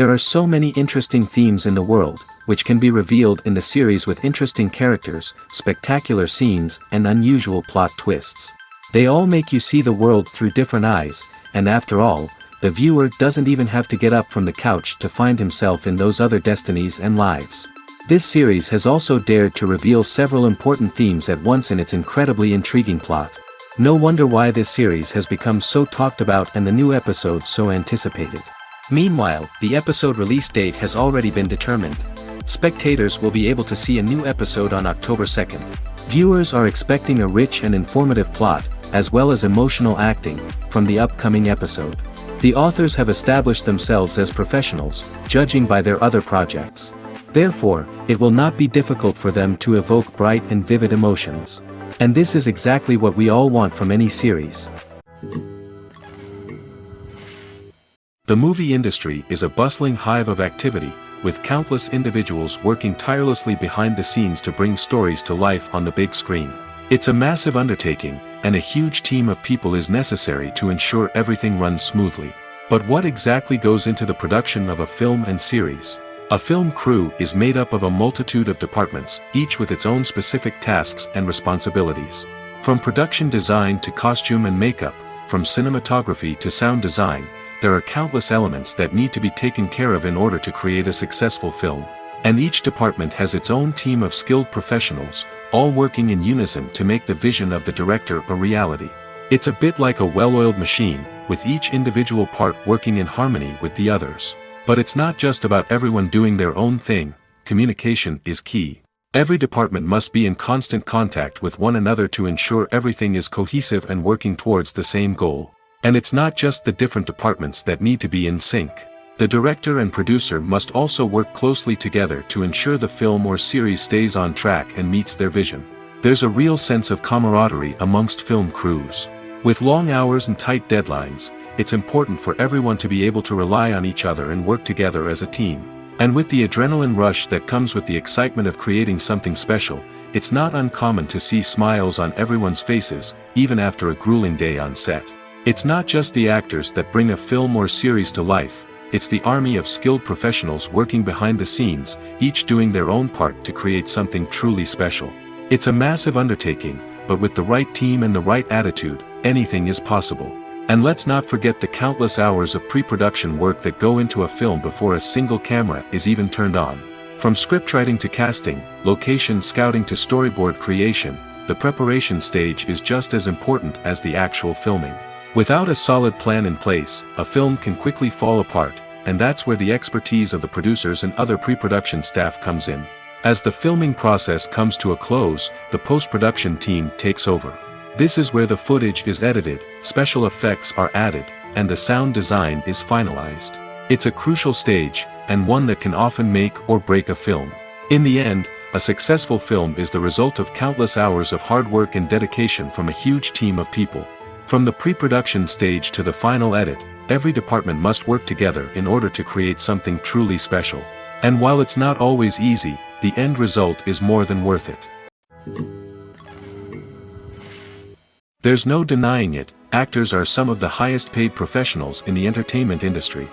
There are so many interesting themes in the world, which can be revealed in the series with interesting characters, spectacular scenes, and unusual plot twists. They all make you see the world through different eyes, and after all, the viewer doesn't even have to get up from the couch to find himself in those other destinies and lives. This series has also dared to reveal several important themes at once in its incredibly intriguing plot. No wonder why this series has become so talked about and the new episodes so anticipated. Meanwhile, the episode release date has already been determined. Spectators will be able to see a new episode on October 2nd. Viewers are expecting a rich and informative plot, as well as emotional acting, from the upcoming episode. The authors have established themselves as professionals, judging by their other projects. Therefore, it will not be difficult for them to evoke bright and vivid emotions. And this is exactly what we all want from any series. The movie industry is a bustling hive of activity, with countless individuals working tirelessly behind the scenes to bring stories to life on the big screen. It's a massive undertaking, and a huge team of people is necessary to ensure everything runs smoothly. But what exactly goes into the production of a film and series? A film crew is made up of a multitude of departments, each with its own specific tasks and responsibilities. From production design to costume and makeup, from cinematography to sound design, there are countless elements that need to be taken care of in order to create a successful film. And each department has its own team of skilled professionals, all working in unison to make the vision of the director a reality. It's a bit like a well-oiled machine, with each individual part working in harmony with the others. But it's not just about everyone doing their own thing. Communication is key. Every department must be in constant contact with one another to ensure everything is cohesive and working towards the same goal. And it's not just the different departments that need to be in sync. The director and producer must also work closely together to ensure the film or series stays on track and meets their vision. There's a real sense of camaraderie amongst film crews. With long hours and tight deadlines, it's important for everyone to be able to rely on each other and work together as a team. And with the adrenaline rush that comes with the excitement of creating something special, it's not uncommon to see smiles on everyone's faces, even after a grueling day on set. It's not just the actors that bring a film or series to life, it's the army of skilled professionals working behind the scenes, each doing their own part to create something truly special. It's a massive undertaking, but with the right team and the right attitude, anything is possible. And let's not forget the countless hours of pre-production work that go into a film before a single camera is even turned on. From scriptwriting to casting, location scouting to storyboard creation, the preparation stage is just as important as the actual filming. Without a solid plan in place, a film can quickly fall apart, and that's where the expertise of the producers and other pre-production staff comes in. As the filming process comes to a close, the post-production team takes over. This is where the footage is edited, special effects are added, and the sound design is finalized. It's a crucial stage, and one that can often make or break a film. In the end, a successful film is the result of countless hours of hard work and dedication from a huge team of people. From the pre-production stage to the final edit, every department must work together in order to create something truly special. And while it's not always easy, the end result is more than worth it. There's no denying it, actors are some of the highest paid professionals in the entertainment industry.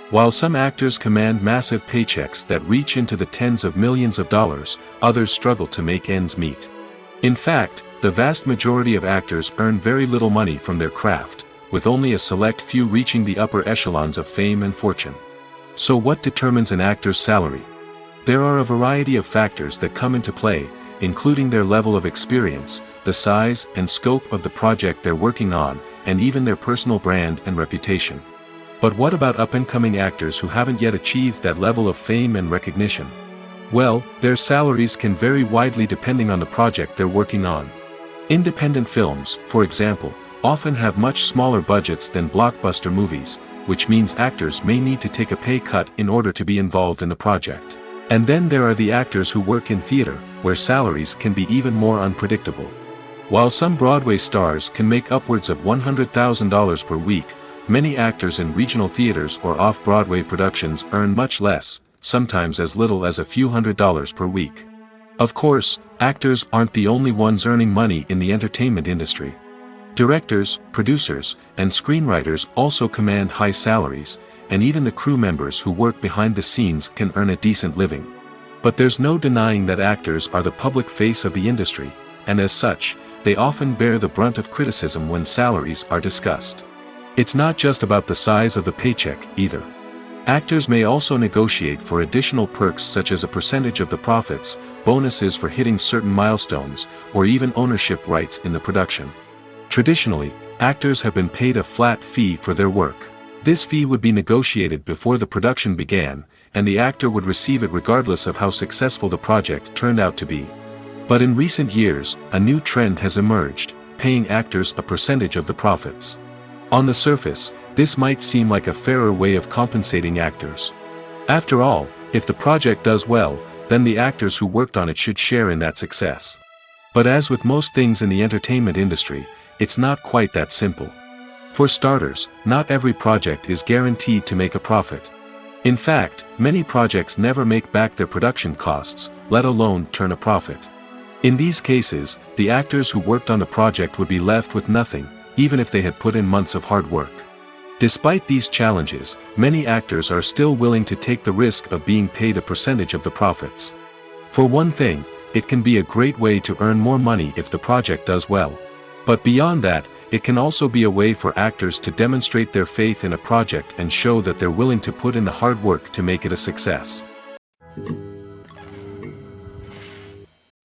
While some actors command massive paychecks that reach into the tens of millions of dollars, others struggle to make ends meet. In fact, the vast majority of actors earn very little money from their craft, with only a select few reaching the upper echelons of fame and fortune. So what determines an actor's salary? There are a variety of factors that come into play, including their level of experience, the size and scope of the project they're working on, and even their personal brand and reputation. But what about up-and-coming actors who haven't yet achieved that level of fame and recognition? Well, their salaries can vary widely depending on the project they're working on. Independent films, for example, often have much smaller budgets than blockbuster movies, which means actors may need to take a pay cut in order to be involved in the project. And then there are the actors who work in theater, where salaries can be even more unpredictable. While some Broadway stars can make upwards of $100,000 per week, many actors in regional theaters or off-Broadway productions earn much less, sometimes as little as a few $100s per week. Of course, actors aren't the only ones earning money in the entertainment industry. Directors, producers, and screenwriters also command high salaries, and even the crew members who work behind the scenes can earn a decent living. But there's no denying that actors are the public face of the industry, and as such, they often bear the brunt of criticism when salaries are discussed. It's not just about the size of the paycheck, either. Actors may also negotiate for additional perks such as a percentage of the profits, bonuses for hitting certain milestones, or even ownership rights in the production. Traditionally, actors have been paid a flat fee for their work. This fee would be negotiated before the production began, and the actor would receive it regardless of how successful the project turned out to be. But in recent years, a new trend has emerged, paying actors a percentage of the profits. On the surface, this might seem like a fairer way of compensating actors. After all, if the project does well, then the actors who worked on it should share in that success. But as with most things in the entertainment industry, it's not quite that simple. For starters, not every project is guaranteed to make a profit. In fact, many projects never make back their production costs, let alone turn a profit. In these cases, the actors who worked on the project would be left with nothing, even if they had put in months of hard work. Despite these challenges, many actors are still willing to take the risk of being paid a percentage of the profits. For one thing, it can be a great way to earn more money if the project does well. But beyond that, it can also be a way for actors to demonstrate their faith in a project and show that they're willing to put in the hard work to make it a success.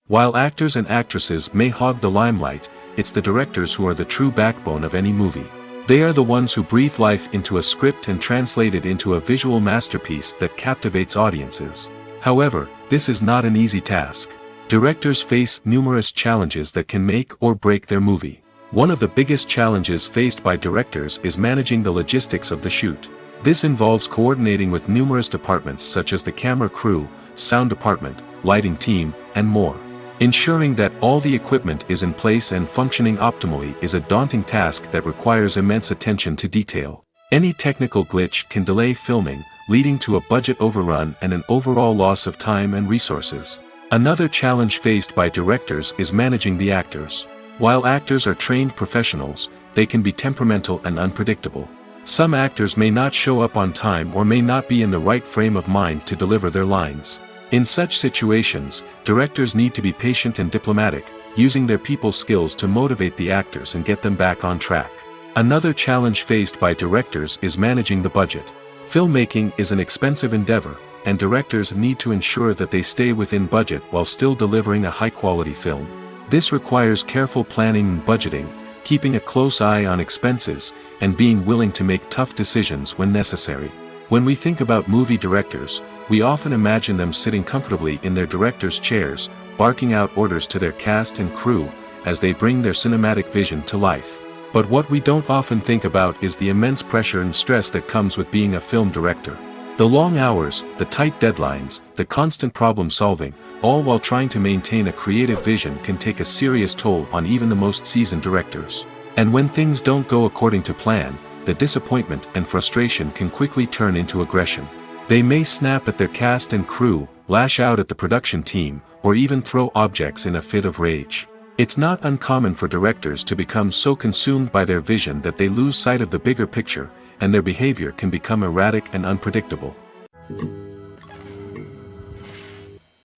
While actors and actresses may hog the limelight, it's the directors who are the true backbone of any movie. They are the ones who breathe life into a script and translate it into a visual masterpiece that captivates audiences. However, this is not an easy task. Directors face numerous challenges that can make or break their movie. One of the biggest challenges faced by directors is managing the logistics of the shoot. This involves coordinating with numerous departments such as the camera crew, sound department, lighting team, and more. Ensuring that all the equipment is in place and functioning optimally is a daunting task that requires immense attention to detail. Any technical glitch can delay filming, leading to a budget overrun and an overall loss of time and resources. Another challenge faced by directors is managing the actors. While actors are trained professionals, they can be temperamental and unpredictable. Some actors may not show up on time or may not be in the right frame of mind to deliver their lines. In such situations, directors need to be patient and diplomatic, using their people skills to motivate the actors and get them back on track. Another challenge faced by directors is managing the budget. Filmmaking is an expensive endeavor, and directors need to ensure that they stay within budget while still delivering a high-quality film. This requires careful planning and budgeting, keeping a close eye on expenses, and being willing to make tough decisions when necessary. When we think about movie directors, we often imagine them sitting comfortably in their director's chairs, barking out orders to their cast and crew, as they bring their cinematic vision to life. But what we don't often think about is the immense pressure and stress that comes with being a film director. The long hours, the tight deadlines, the constant problem solving, all while trying to maintain a creative vision can take a serious toll on even the most seasoned directors. And when things don't go according to plan, the disappointment and frustration can quickly turn into aggression. They may snap at their cast and crew, lash out at the production team, or even throw objects in a fit of rage. It's not uncommon for directors to become so consumed by their vision that they lose sight of the bigger picture, and their behavior can become erratic and unpredictable.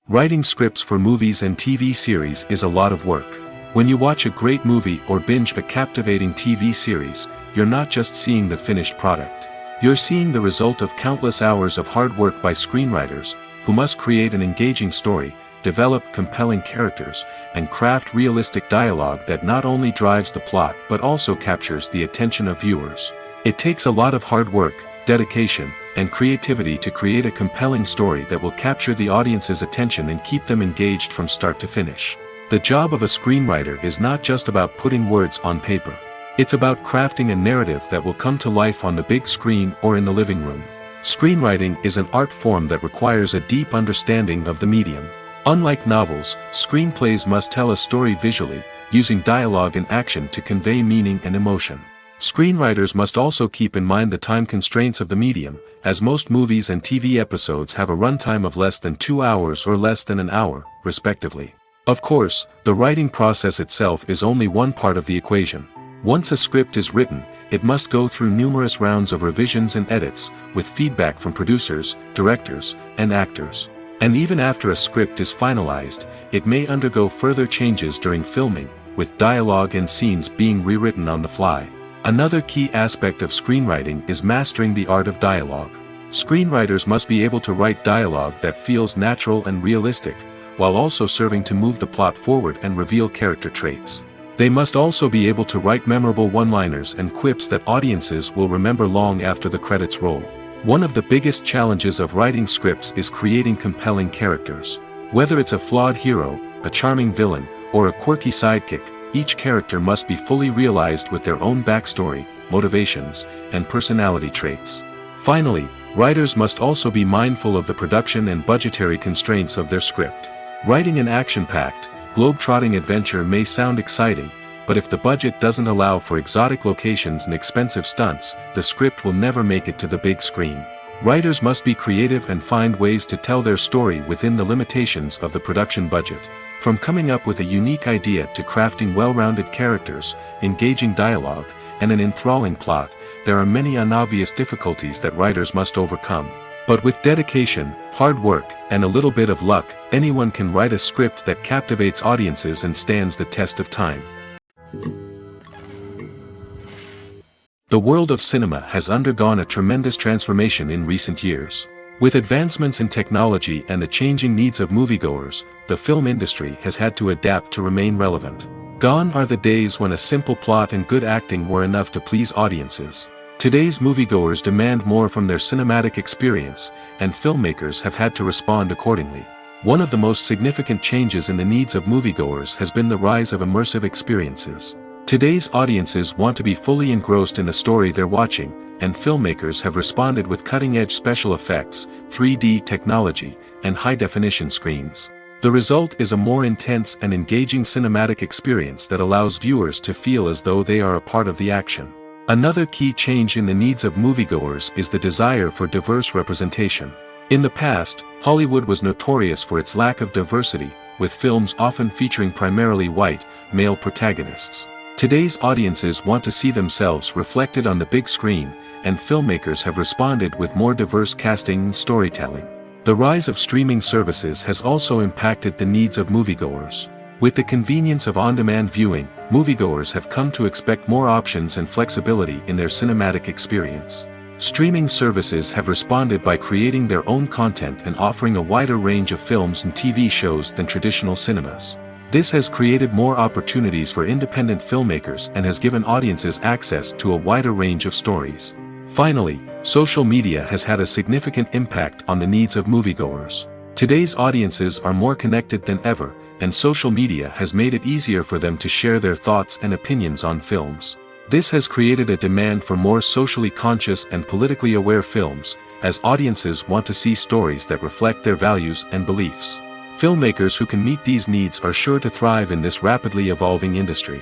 Writing scripts for movies and TV series is a lot of work. When you watch a great movie or binge a captivating TV series, you're not just seeing the finished product. You're seeing the result of countless hours of hard work by screenwriters, who must create an engaging story, develop compelling characters, and craft realistic dialogue that not only drives the plot but also captures the attention of viewers. It takes a lot of hard work, dedication, and creativity to create a compelling story that will capture the audience's attention and keep them engaged from start to finish. The job of a screenwriter is not just about putting words on paper. It's about crafting a narrative that will come to life on the big screen or in the living room. Screenwriting is an art form that requires a deep understanding of the medium. Unlike novels, screenplays must tell a story visually, using dialogue and action to convey meaning and emotion. Screenwriters must also keep in mind the time constraints of the medium, as most movies and TV episodes have a runtime of less than 2 hours or less than an hour, respectively. Of course, the writing process itself is only one part of the equation. Once a script is written, it must go through numerous rounds of revisions and edits, with feedback from producers, directors, and actors. And even after a script is finalized, it may undergo further changes during filming, with dialogue and scenes being rewritten on the fly. Another key aspect of screenwriting is mastering the art of dialogue. Screenwriters must be able to write dialogue that feels natural and realistic, while also serving to move the plot forward and reveal character traits. They must also be able to write memorable one-liners and quips that audiences will remember long after the credits roll. One of the biggest challenges of writing scripts is creating compelling characters. Whether it's a flawed hero, a charming villain, or a quirky sidekick, each character must be fully realized with their own backstory, motivations, and personality traits. Finally, writers must also be mindful of the production and budgetary constraints of their script. Writing an action-packed, globe-trotting adventure may sound exciting, but if the budget doesn't allow for exotic locations and expensive stunts, the script will never make it to the big screen. Writers must be creative and find ways to tell their story within the limitations of the production budget. From coming up with a unique idea to crafting well-rounded characters, engaging dialogue, and an enthralling plot, there are many unobvious difficulties that writers must overcome. But with dedication, hard work, and a little bit of luck, anyone can write a script that captivates audiences and stands the test of time. The world of cinema has undergone a tremendous transformation in recent years. With advancements in technology and the changing needs of moviegoers, the film industry has had to adapt to remain relevant. Gone are the days when a simple plot and good acting were enough to please audiences. Today's moviegoers demand more from their cinematic experience, and filmmakers have had to respond accordingly. One of the most significant changes in the needs of moviegoers has been the rise of immersive experiences. Today's audiences want to be fully engrossed in the story they're watching, and filmmakers have responded with cutting-edge special effects, 3D technology, and high-definition screens. The result is a more intense and engaging cinematic experience that allows viewers to feel as though they are a part of the action. Another key change in the needs of moviegoers is the desire for diverse representation. In the past, Hollywood was notorious for its lack of diversity, with films often featuring primarily white, male protagonists. Today's audiences want to see themselves reflected on the big screen, and filmmakers have responded with more diverse casting and storytelling. The rise of streaming services has also impacted the needs of moviegoers. With the convenience of on-demand viewing, moviegoers have come to expect more options and flexibility in their cinematic experience. Streaming services have responded by creating their own content and offering a wider range of films and TV shows than traditional cinemas. This has created more opportunities for independent filmmakers and has given audiences access to a wider range of stories. Finally, social media has had a significant impact on the needs of moviegoers. Today's audiences are more connected than ever, and social media has made it easier for them to share their thoughts and opinions on films. This has created a demand for more socially conscious and politically aware films, as audiences want to see stories that reflect their values and beliefs. Filmmakers who can meet these needs are sure to thrive in this rapidly evolving industry.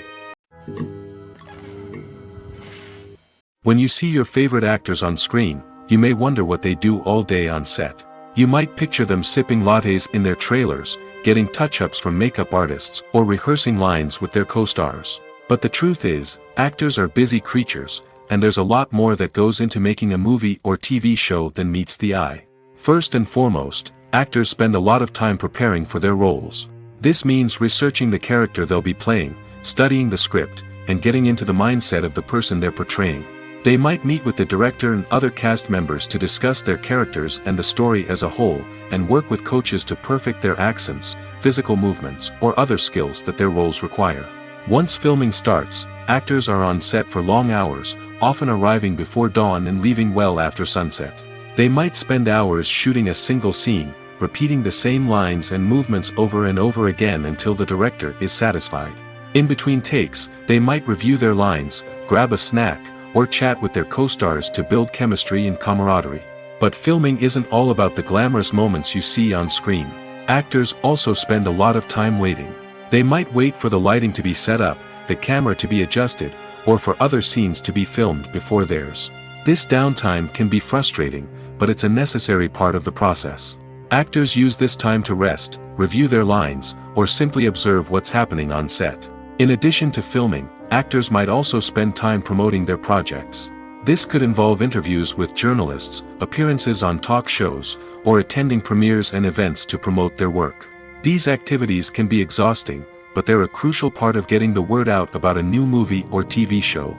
When you see your favorite actors on screen, you may wonder what they do all day on set. You might picture them sipping lattes in their trailers, getting touch-ups from makeup artists, or rehearsing lines with their co-stars. But the truth is, actors are busy creatures, and there's a lot more that goes into making a movie or TV show than meets the eye. First and foremost, actors spend a lot of time preparing for their roles. This means researching the character they'll be playing, studying the script, and getting into the mindset of the person they're portraying. They might meet with the director and other cast members to discuss their characters and the story as a whole, and work with coaches to perfect their accents, physical movements, or other skills that their roles require. Once filming starts, actors are on set for long hours, often arriving before dawn and leaving well after sunset. They might spend hours shooting a single scene, repeating the same lines and movements over and over again until the director is satisfied. In between takes, they might review their lines, grab a snack, or chat with their co-stars to build chemistry and camaraderie. But filming isn't all about the glamorous moments you see on screen. Actors also spend a lot of time waiting. They might wait for the lighting to be set up, the camera to be adjusted, or for other scenes to be filmed before theirs. This downtime can be frustrating, but it's a necessary part of the process. Actors use this time to rest, review their lines, or simply observe what's happening on set. In addition to filming, actors might also spend time promoting their projects. This could involve interviews with journalists, appearances on talk shows, or attending premieres and events to promote their work. These activities can be exhausting, but they're a crucial part of getting the word out about a new movie or TV show.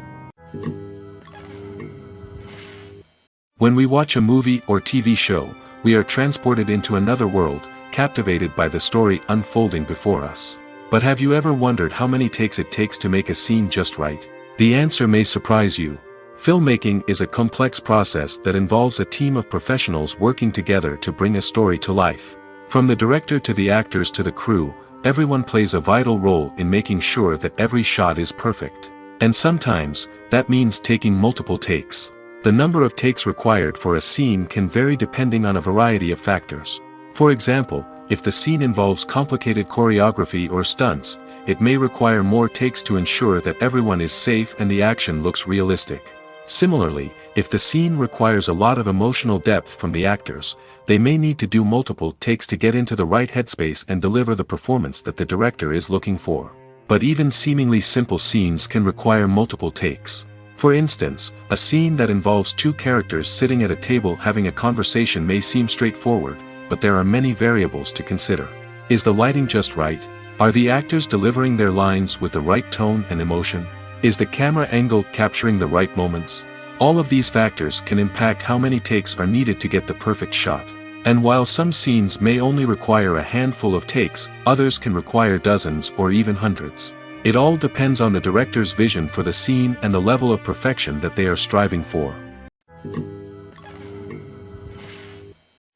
When we watch a movie or TV show, we are transported into another world, captivated by the story unfolding before us. But have you ever wondered how many takes it takes to make a scene just right? The answer may surprise you. Filmmaking is a complex process that involves a team of professionals working together to bring a story to life. From the director to the actors to the crew, everyone plays a vital role in making sure that every shot is perfect. And sometimes, that means taking multiple takes. The number of takes required for a scene can vary depending on a variety of factors. For example, if the scene involves complicated choreography or stunts, it may require more takes to ensure that everyone is safe and the action looks realistic. Similarly, if the scene requires a lot of emotional depth from the actors, they may need to do multiple takes to get into the right headspace and deliver the performance that the director is looking for. But even seemingly simple scenes can require multiple takes. For instance, a scene that involves two characters sitting at a table having a conversation may seem straightforward, but there are many variables to consider. Is the lighting just right? Are the actors delivering their lines with the right tone and emotion? Is the camera angle capturing the right moments? All of these factors can impact how many takes are needed to get the perfect shot. And while some scenes may only require a handful of takes, others can require dozens or even hundreds. It all depends on the director's vision for the scene and the level of perfection that they are striving for.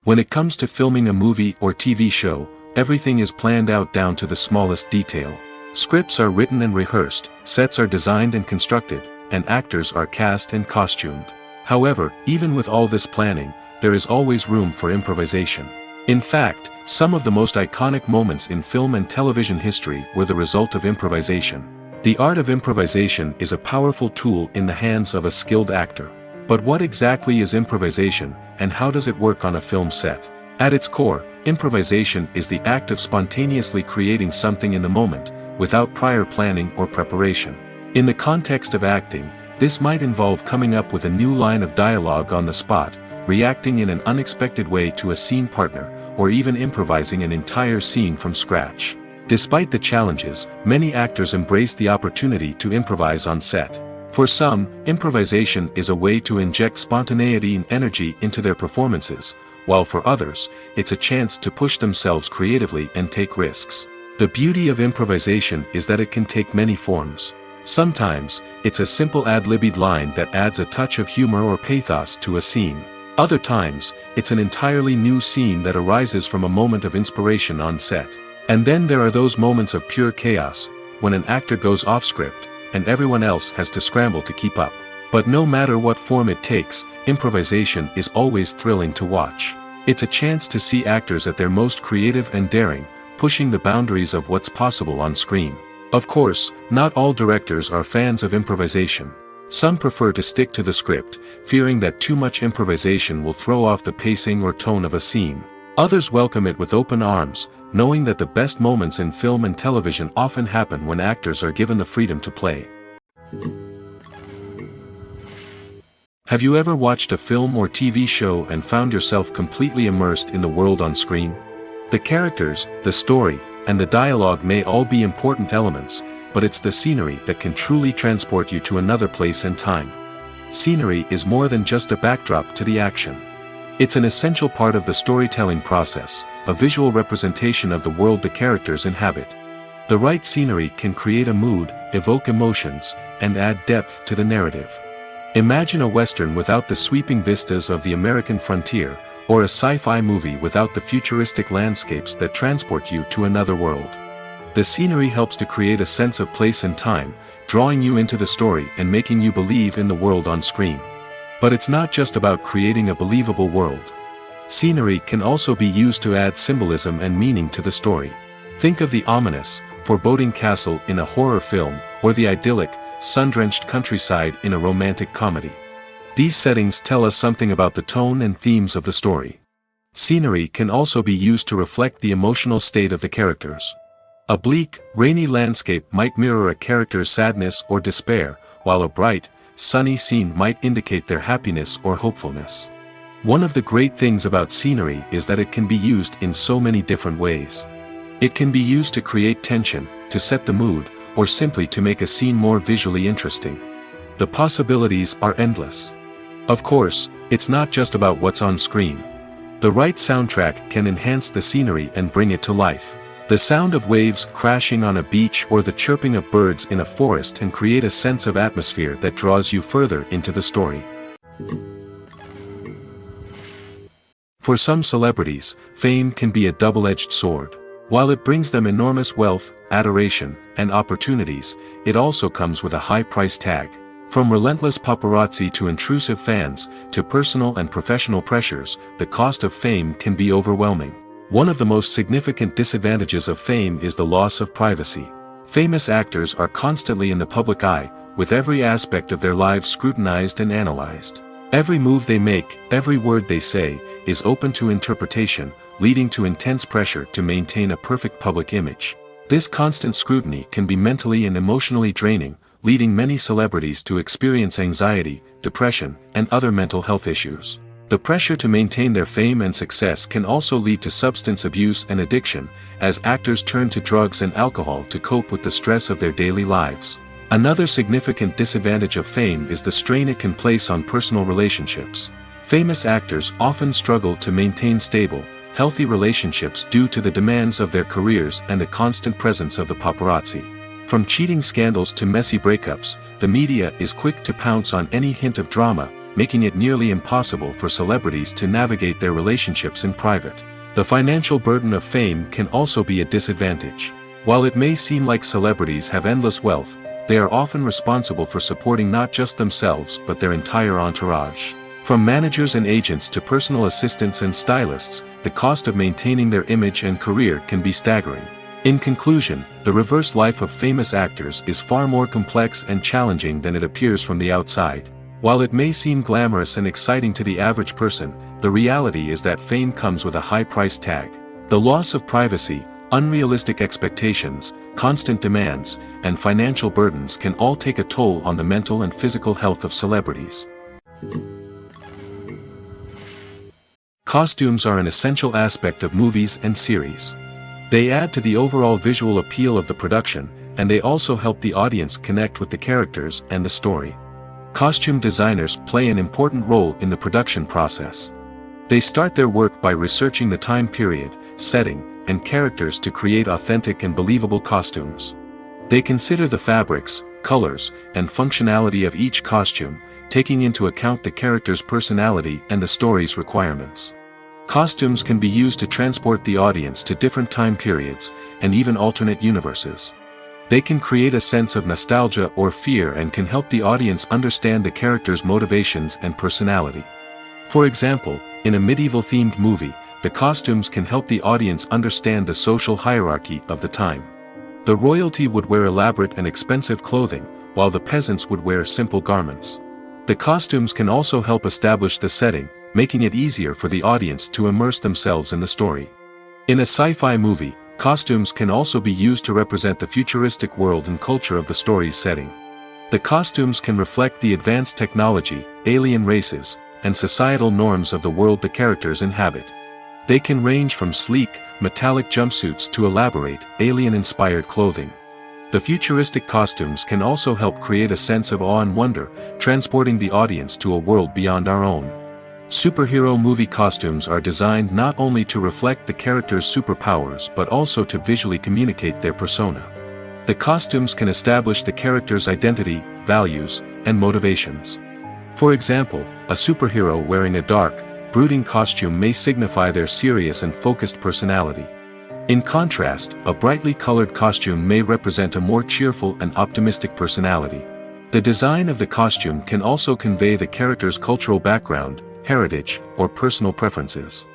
When it comes to filming a movie or TV show, everything is planned out down to the smallest detail. Scripts are written and rehearsed, sets are designed and constructed, and actors are cast and costumed. However, even with all this planning, there is always room for improvisation. In fact, some of the most iconic moments in film and television history were the result of improvisation. The art of improvisation is a powerful tool in the hands of a skilled actor. But what exactly is improvisation, and how does it work on a film set? At its core, improvisation is the act of spontaneously creating something in the moment, without prior planning or preparation. In the context of acting, this might involve coming up with a new line of dialogue on the spot, reacting in an unexpected way to a scene partner, or even improvising an entire scene from scratch. Despite the challenges, many actors embrace the opportunity to improvise on set. For some, improvisation is a way to inject spontaneity and energy into their performances, while for others, it's a chance to push themselves creatively and take risks. The beauty of improvisation is that it can take many forms. Sometimes, it's a simple ad-libbed line that adds a touch of humor or pathos to a scene. Other times, it's an entirely new scene that arises from a moment of inspiration on set. And then there are those moments of pure chaos, when an actor goes off script, and everyone else has to scramble to keep up. But no matter what form it takes, improvisation is always thrilling to watch. It's a chance to see actors at their most creative and daring, pushing the boundaries of what's possible on screen. Of course, not all directors are fans of improvisation. Some prefer to stick to the script, fearing that too much improvisation will throw off the pacing or tone of a scene. Others welcome it with open arms, knowing that the best moments in film and television often happen when actors are given the freedom to play. Have you ever watched a film or TV show and found yourself completely immersed in the world on screen? The characters, the story, and the dialogue may all be important elements, but it's the scenery that can truly transport you to another place and time. Scenery is more than just a backdrop to the action. It's an essential part of the storytelling process, a visual representation of the world the characters inhabit. The right scenery can create a mood, evoke emotions, and add depth to the narrative. Imagine a Western without the sweeping vistas of the American frontier, or a sci-fi movie without the futuristic landscapes that transport you to another world. The scenery helps to create a sense of place and time, drawing you into the story and making you believe in the world on screen. But it's not just about creating a believable world. Scenery can also be used to add symbolism and meaning to the story. Think of the ominous, foreboding castle in a horror film, or the idyllic, sun-drenched countryside in a romantic comedy. These settings tell us something about the tone and themes of the story. Scenery can also be used to reflect the emotional state of the characters. A bleak, rainy landscape might mirror a character's sadness or despair, while a bright, sunny scene might indicate their happiness or hopefulness. One of the great things about scenery is that it can be used in so many different ways. It can be used to create tension, to set the mood, or simply to make a scene more visually interesting. The possibilities are endless. Of course, it's not just about what's on screen. The right soundtrack can enhance the scenery and bring it to life. The sound of waves crashing on a beach or the chirping of birds in a forest can create a sense of atmosphere that draws you further into the story. For some celebrities, fame can be a double-edged sword. While it brings them enormous wealth, adoration, and opportunities, it also comes with a high price tag. From relentless paparazzi to intrusive fans, to personal and professional pressures, the cost of fame can be overwhelming. One of the most significant disadvantages of fame is the loss of privacy. Famous actors are constantly in the public eye, with every aspect of their lives scrutinized and analyzed. Every move they make, every word they say, is open to interpretation, leading to intense pressure to maintain a perfect public image. This constant scrutiny can be mentally and emotionally draining, leading many celebrities to experience anxiety, depression, and other mental health issues. The pressure to maintain their fame and success can also lead to substance abuse and addiction, as actors turn to drugs and alcohol to cope with the stress of their daily lives. Another significant disadvantage of fame is the strain it can place on personal relationships. Famous actors often struggle to maintain stable, healthy relationships due to the demands of their careers and the constant presence of the paparazzi. From cheating scandals to messy breakups, the media is quick to pounce on any hint of drama, making it nearly impossible for celebrities to navigate their relationships in private. The financial burden of fame can also be a disadvantage. While it may seem like celebrities have endless wealth, they are often responsible for supporting not just themselves but their entire entourage. From managers and agents to personal assistants and stylists, the cost of maintaining their image and career can be staggering. In conclusion, the reverse life of famous actors is far more complex and challenging than it appears from the outside. While it may seem glamorous and exciting to the average person, the reality is that fame comes with a high price tag. The loss of privacy, unrealistic expectations, constant demands, and financial burdens can all take a toll on the mental and physical health of celebrities. Costumes are an essential aspect of movies and series. They add to the overall visual appeal of the production, and they also help the audience connect with the characters and the story. Costume designers play an important role in the production process. They start their work by researching the time period, setting, and characters to create authentic and believable costumes. They consider the fabrics, colors, and functionality of each costume, taking into account the character's personality and the story's requirements. Costumes can be used to transport the audience to different time periods, and even alternate universes. They can create a sense of nostalgia or fear and can help the audience understand the character's motivations and personality. For example, in a medieval-themed movie, the costumes can help the audience understand the social hierarchy of the time. The royalty would wear elaborate and expensive clothing, while the peasants would wear simple garments. The costumes can also help establish the setting, making it easier for the audience to immerse themselves in the story. In a sci-fi movie, costumes can also be used to represent the futuristic world and culture of the story's setting. The costumes can reflect the advanced technology, alien races, and societal norms of the world the characters inhabit. They can range from sleek, metallic jumpsuits to elaborate, alien-inspired clothing. The futuristic costumes can also help create a sense of awe and wonder, transporting the audience to a world beyond our own. Superhero movie costumes are designed not only to reflect the character's superpowers but also to visually communicate their persona. The costumes can establish the character's identity, values, and motivations. For example, a superhero wearing a dark, brooding costume may signify their serious and focused personality. In contrast, a brightly colored costume may represent a more cheerful and optimistic personality. The design of the costume can also convey the character's cultural background, heritage, or personal preferences.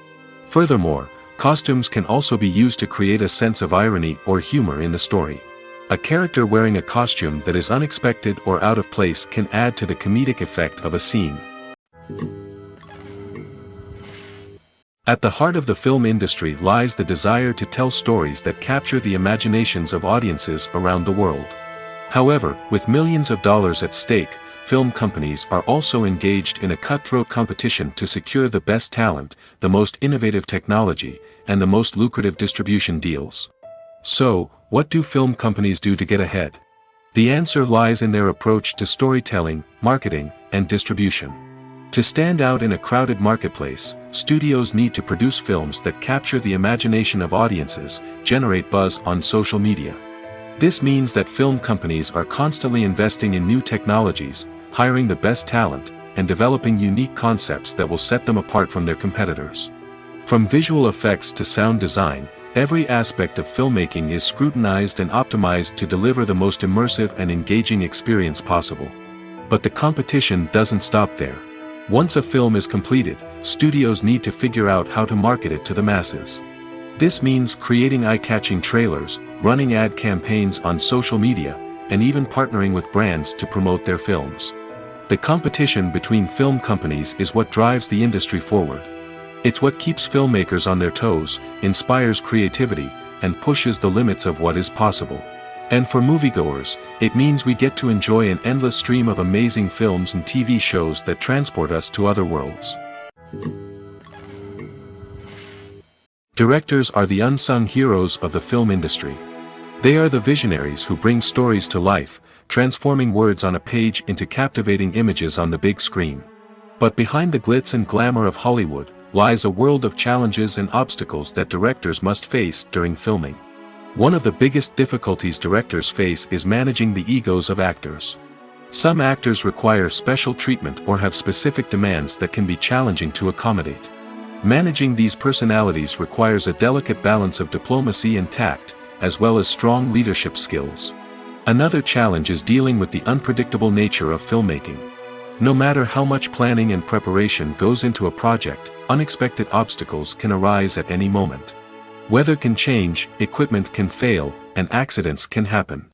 Furthermore, costumes can also be used to create a sense of irony or humor in the story. A character wearing a costume that is unexpected or out of place can add to the comedic effect of a scene. At the heart of the film industry lies the desire to tell stories that capture the imaginations of audiences around the world. However, with millions of dollars at stake, film companies are also engaged in a cutthroat competition to secure the best talent, the most innovative technology, and the most lucrative distribution deals. So, what do film companies do to get ahead? The answer lies in their approach to storytelling, marketing, and distribution. To stand out in a crowded marketplace, studios need to produce films that capture the imagination of audiences, generate buzz on social media. This means that film companies are constantly investing in new technologies, hiring the best talent, and developing unique concepts that will set them apart from their competitors. From visual effects to sound design, every aspect of filmmaking is scrutinized and optimized to deliver the most immersive and engaging experience possible. But the competition doesn't stop there. Once a film is completed, studios need to figure out how to market it to the masses. This means creating eye-catching trailers, running ad campaigns on social media, and even partnering with brands to promote their films. The competition between film companies is what drives the industry forward. It's what keeps filmmakers on their toes, inspires creativity, and pushes the limits of what is possible. And for moviegoers, it means we get to enjoy an endless stream of amazing films and TV shows that transport us to other worlds. Directors are the unsung heroes of the film industry. They are the visionaries who bring stories to life, transforming words on a page into captivating images on the big screen. But behind the glitz and glamour of Hollywood, lies a world of challenges and obstacles that directors must face during filming. One of the biggest difficulties directors face is managing the egos of actors. Some actors require special treatment or have specific demands that can be challenging to accommodate. Managing these personalities requires a delicate balance of diplomacy and tact, as well as strong leadership skills. Another challenge is dealing with the unpredictable nature of filmmaking. No matter how much planning and preparation goes into a project, unexpected obstacles can arise at any moment. Weather can change, equipment can fail, and accidents can happen.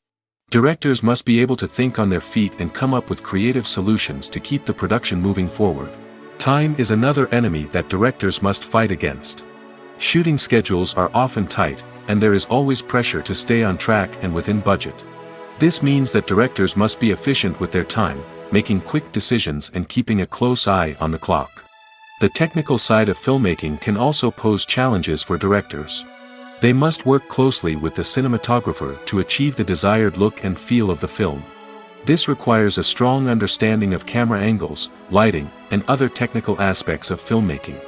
Directors must be able to think on their feet and come up with creative solutions to keep the production moving forward. Time is another enemy that directors must fight against. Shooting schedules are often tight, and there is always pressure to stay on track and within budget. This means that directors must be efficient with their time, making quick decisions and keeping a close eye on the clock. The technical side of filmmaking can also pose challenges for directors. They must work closely with the cinematographer to achieve the desired look and feel of the film. This requires a strong understanding of camera angles, lighting, and other technical aspects of filmmaking.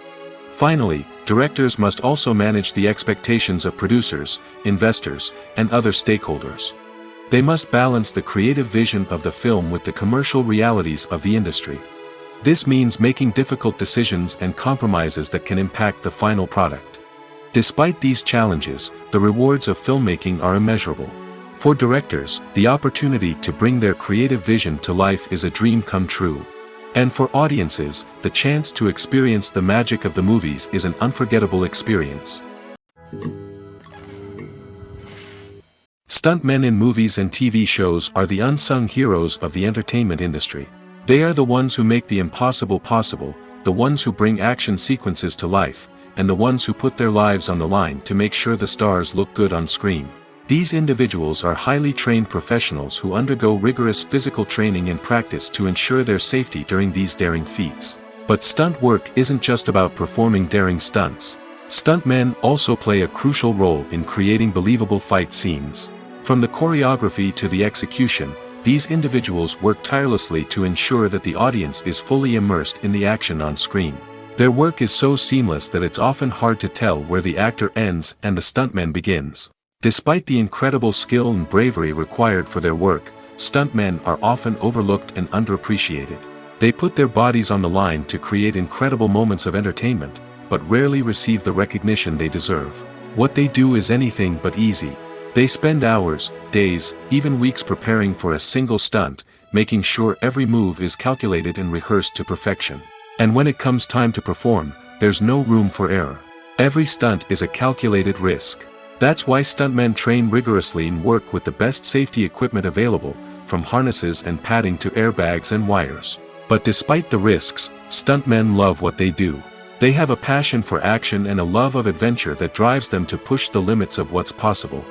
Finally, directors must also manage the expectations of producers, investors, and other stakeholders. They must balance the creative vision of the film with the commercial realities of the industry. This means making difficult decisions and compromises that can impact the final product. Despite these challenges, the rewards of filmmaking are immeasurable. For directors, the opportunity to bring their creative vision to life is a dream come true. And for audiences, the chance to experience the magic of the movies is an unforgettable experience. Stuntmen in movies and TV shows are the unsung heroes of the entertainment industry. They are the ones who make the impossible possible, the ones who bring action sequences to life, and the ones who put their lives on the line to make sure the stars look good on screen. These individuals are highly trained professionals who undergo rigorous physical training and practice to ensure their safety during these daring feats. But stunt work isn't just about performing daring stunts. Stuntmen also play a crucial role in creating believable fight scenes. From the choreography to the execution, these individuals work tirelessly to ensure that the audience is fully immersed in the action on screen. Their work is so seamless that it's often hard to tell where the actor ends and the stuntman begins. Despite the incredible skill and bravery required for their work, stuntmen are often overlooked and underappreciated. They put their bodies on the line to create incredible moments of entertainment, but rarely receive the recognition they deserve. What they do is anything but easy. They spend hours, days, even weeks preparing for a single stunt, making sure every move is calculated and rehearsed to perfection. And when it comes time to perform, there's no room for error. Every stunt is a calculated risk. That's why stuntmen train rigorously and work with the best safety equipment available, from harnesses and padding to airbags and wires. But despite the risks, stuntmen love what they do. They have a passion for action and a love of adventure that drives them to push the limits of what's possible.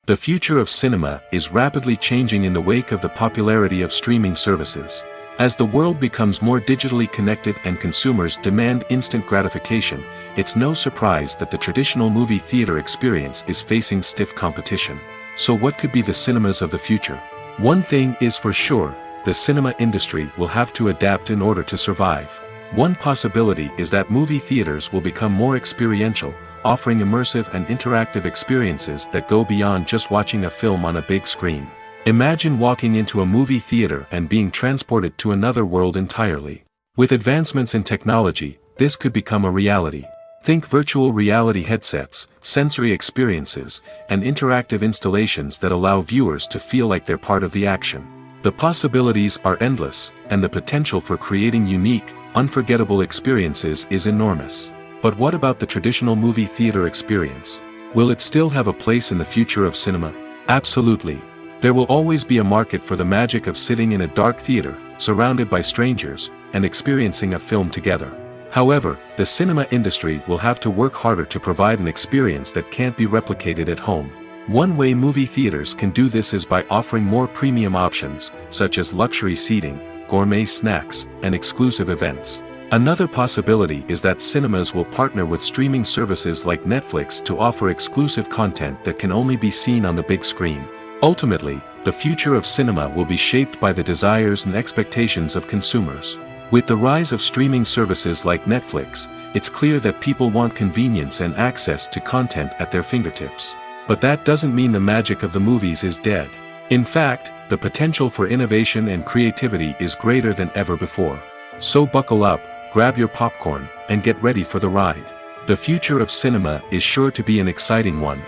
The future of cinema is rapidly changing in the wake of the popularity of streaming services. As the world becomes more digitally connected and consumers demand instant gratification, it's no surprise that the traditional movie theater experience is facing stiff competition. So what could be the cinemas of the future? One thing is for sure, the cinema industry will have to adapt in order to survive. One possibility is that movie theaters will become more experiential, offering immersive and interactive experiences that go beyond just watching a film on a big screen. Imagine walking into a movie theater and being transported to another world entirely. With advancements in technology, this could become a reality. Think virtual reality headsets, sensory experiences, and interactive installations that allow viewers to feel like they're part of the action. The possibilities are endless, and the potential for creating unique, unforgettable experiences is enormous. But what about the traditional movie theater experience? Will it still have a place in the future of cinema? Absolutely. There will always be a market for the magic of sitting in a dark theater, surrounded by strangers, and experiencing a film together. However, the cinema industry will have to work harder to provide an experience that can't be replicated at home. One way movie theaters can do this is by offering more premium options, such as luxury seating, gourmet snacks, and exclusive events. Another possibility is that cinemas will partner with streaming services like Netflix to offer exclusive content that can only be seen on the big screen. Ultimately, the future of cinema will be shaped by the desires and expectations of consumers. With the rise of streaming services like Netflix, it's clear that people want convenience and access to content at their fingertips. But that doesn't mean the magic of the movies is dead. In fact, the potential for innovation and creativity is greater than ever before. So buckle up, grab your popcorn, and get ready for the ride. The future of cinema is sure to be an exciting one.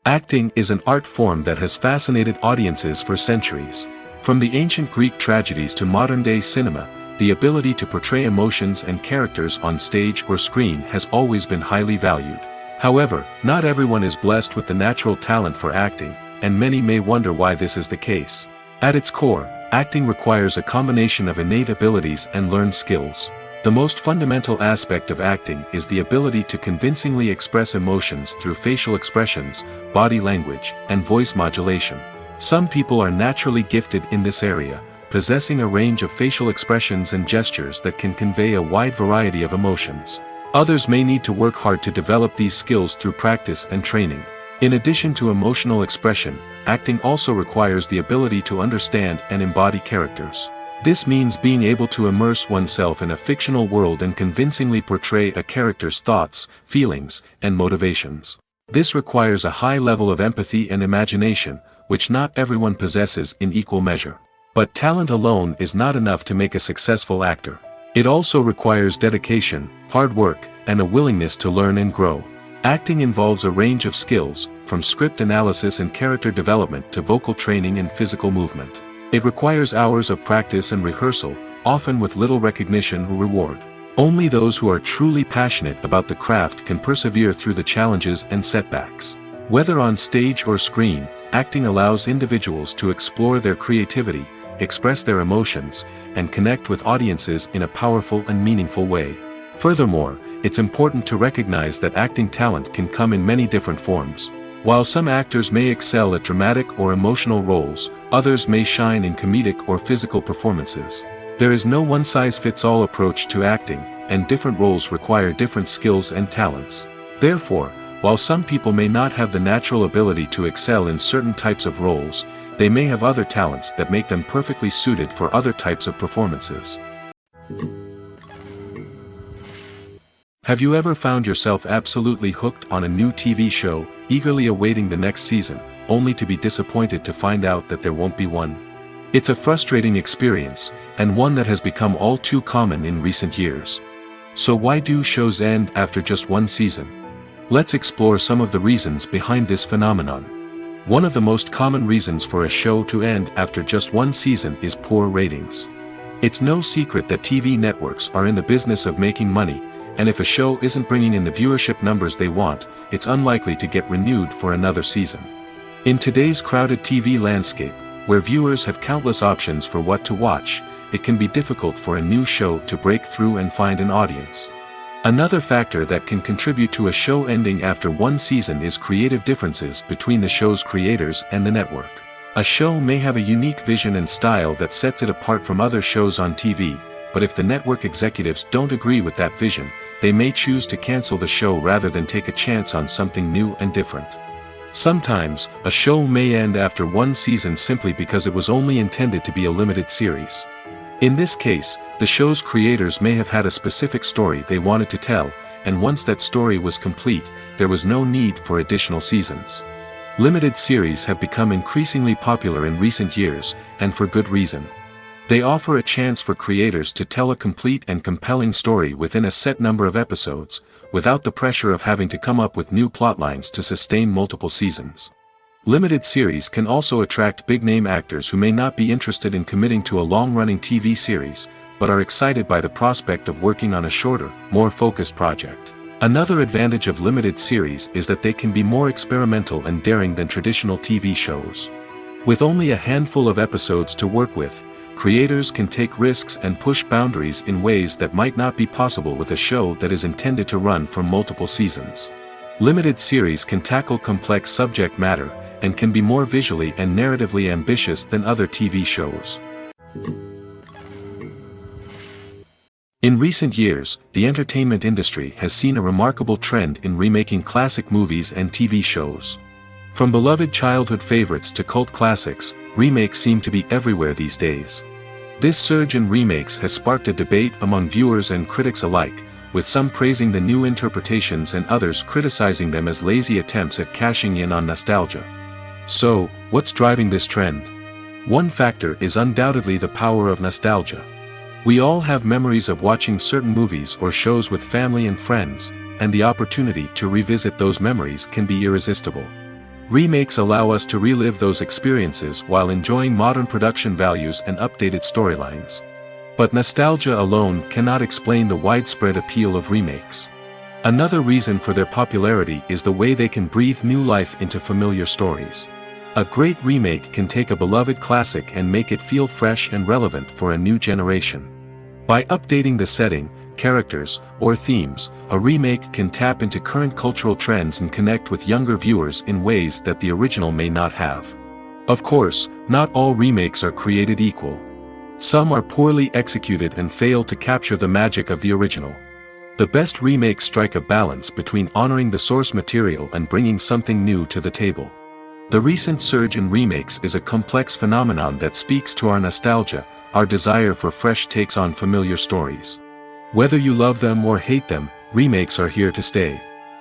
Acting is an art form that has fascinated audiences for centuries. From the ancient Greek tragedies to modern-day cinema, the ability to portray emotions and characters on stage or screen has always been highly valued. However, not everyone is blessed with the natural talent for acting, and many may wonder why this is the case. At its core, acting requires a combination of innate abilities and learned skills. The most fundamental aspect of acting is the ability to convincingly express emotions through facial expressions, body language, and voice modulation. Some people are naturally gifted in this area, possessing a range of facial expressions and gestures that can convey a wide variety of emotions. Others may need to work hard to develop these skills through practice and training. In addition to emotional expression, acting also requires the ability to understand and embody characters. This means being able to immerse oneself in a fictional world and convincingly portray a character's thoughts, feelings, and motivations. This requires a high level of empathy and imagination, which not everyone possesses in equal measure. But talent alone is not enough to make a successful actor. It also requires dedication, hard work, and a willingness to learn and grow. Acting involves a range of skills, from script analysis and character development to vocal training and physical movement. It requires hours of practice and rehearsal, often with little recognition or reward. Only those who are truly passionate about the craft can persevere through the challenges and setbacks. Whether on stage or screen, acting allows individuals to explore their creativity, express their emotions, and connect with audiences in a powerful and meaningful way. Furthermore, it's important to recognize that acting talent can come in many different forms. While some actors may excel at dramatic or emotional roles, others may shine in comedic or physical performances. There is no one-size-fits-all approach to acting, and different roles require different skills and talents. Therefore, while some people may not have the natural ability to excel in certain types of roles, they may have other talents that make them perfectly suited for other types of performances. Have you ever found yourself absolutely hooked on a new TV show, eagerly awaiting the next season, only to be disappointed to find out that there won't be one? It's a frustrating experience, and one that has become all too common in recent years. So why do shows end after just one season? Let's explore some of the reasons behind this phenomenon. One of the most common reasons for a show to end after just one season is poor ratings. It's no secret that TV networks are in the business of making money, and if a show isn't bringing in the viewership numbers they want, it's unlikely to get renewed for another season. In today's crowded TV landscape, Where viewers have countless options for what to watch, it can be difficult for a new show to break through and find an audience. Another factor that can contribute to a show ending after one season is creative differences between the show's creators and the network. A show may have a unique vision and style that sets it apart from other shows on TV, but if the network executives don't agree with that vision, they may choose to cancel the show rather than take a chance on something new and different. Sometimes, a show may end after one season simply because it was only intended to be a limited series. In this case, the show's creators may have had a specific story they wanted to tell, and once that story was complete, there was no need for additional seasons. Limited series have become increasingly popular in recent years, and for good reason. They offer a chance for creators to tell a complete and compelling story within a set number of episodes, without the pressure of having to come up with new plotlines to sustain multiple seasons. Limited series can also attract big-name actors who may not be interested in committing to a long-running TV series, but are excited by the prospect of working on a shorter, more focused project. Another advantage of limited series is that they can be more experimental and daring than traditional TV shows. With only a handful of episodes to work with, creators can take risks and push boundaries in ways that might not be possible with a show that is intended to run for multiple seasons. Limited series can tackle complex subject matter, and can be more visually and narratively ambitious than other TV shows. In recent years, the entertainment industry has seen a remarkable trend in remaking classic movies and TV shows. From beloved childhood favorites to cult classics, remakes seem to be everywhere these days. This surge in remakes has sparked a debate among viewers and critics alike, with some praising the new interpretations and others criticizing them as lazy attempts at cashing in on nostalgia. So, what's driving this trend? One factor is undoubtedly the power of nostalgia. We all have memories of watching certain movies or shows with family and friends, and the opportunity to revisit those memories can be irresistible. Remakes allow us to relive those experiences while enjoying modern production values and updated storylines. But nostalgia alone cannot explain the widespread appeal of remakes. Another reason for their popularity is the way they can breathe new life into familiar stories. A great remake can take a beloved classic and make it feel fresh and relevant for a new generation. By updating the setting, characters, or themes, a remake can tap into current cultural trends and connect with younger viewers in ways that the original may not have. Of course, not all remakes are created equal. Some are poorly executed and fail to capture the magic of the original. The best remakes strike a balance between honoring the source material and bringing something new to the table. The recent surge in remakes is a complex phenomenon that speaks to our nostalgia, our desire for fresh takes on familiar stories. Whether you love them or hate them, remakes are here to stay.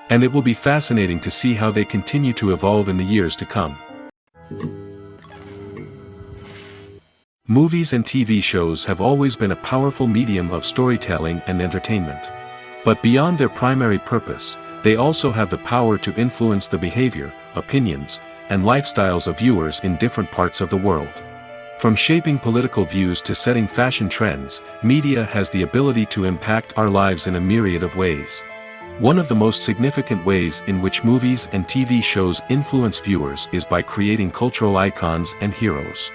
And it will be fascinating to see how they continue to evolve in the years to come. Movies and TV shows have always been a powerful medium of storytelling and entertainment. But beyond their primary purpose, they also have the power to influence the behavior, opinions, and lifestyles of viewers in different parts of the world. From shaping political views to setting fashion trends, media has the ability to impact our lives in a myriad of ways. One of the most significant ways in which movies and TV shows influence viewers is by creating cultural icons and heroes.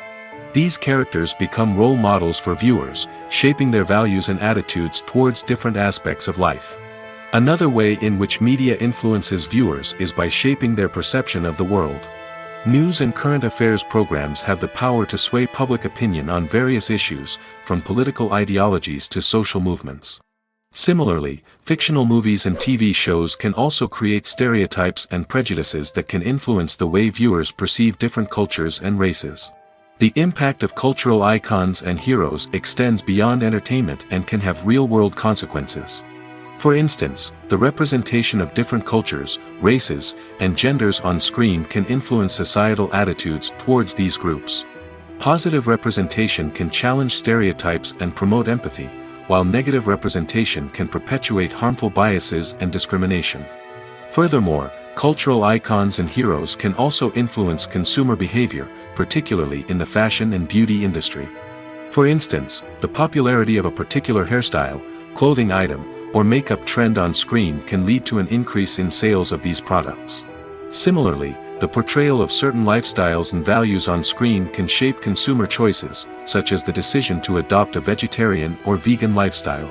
These characters become role models for viewers, shaping their values and attitudes towards different aspects of life. Another way in which media influences viewers is by shaping their perception of the world. News and current affairs programs have the power to sway public opinion on various issues, from political ideologies to social movements. Similarly, fictional movies and TV shows can also create stereotypes and prejudices that can influence the way viewers perceive different cultures and races. The impact of cultural icons and heroes extends beyond entertainment and can have real-world consequences. For instance, the representation of different cultures, races, and genders on screen can influence societal attitudes towards these groups. Positive representation can challenge stereotypes and promote empathy, while negative representation can perpetuate harmful biases and discrimination. Furthermore, cultural icons and heroes can also influence consumer behavior, particularly in the fashion and beauty industry. For instance, the popularity of a particular hairstyle, clothing item, or makeup trend on screen can lead to an increase in sales of these products. Similarly, the portrayal of certain lifestyles and values on screen can shape consumer choices, such as the decision to adopt a vegetarian or vegan lifestyle.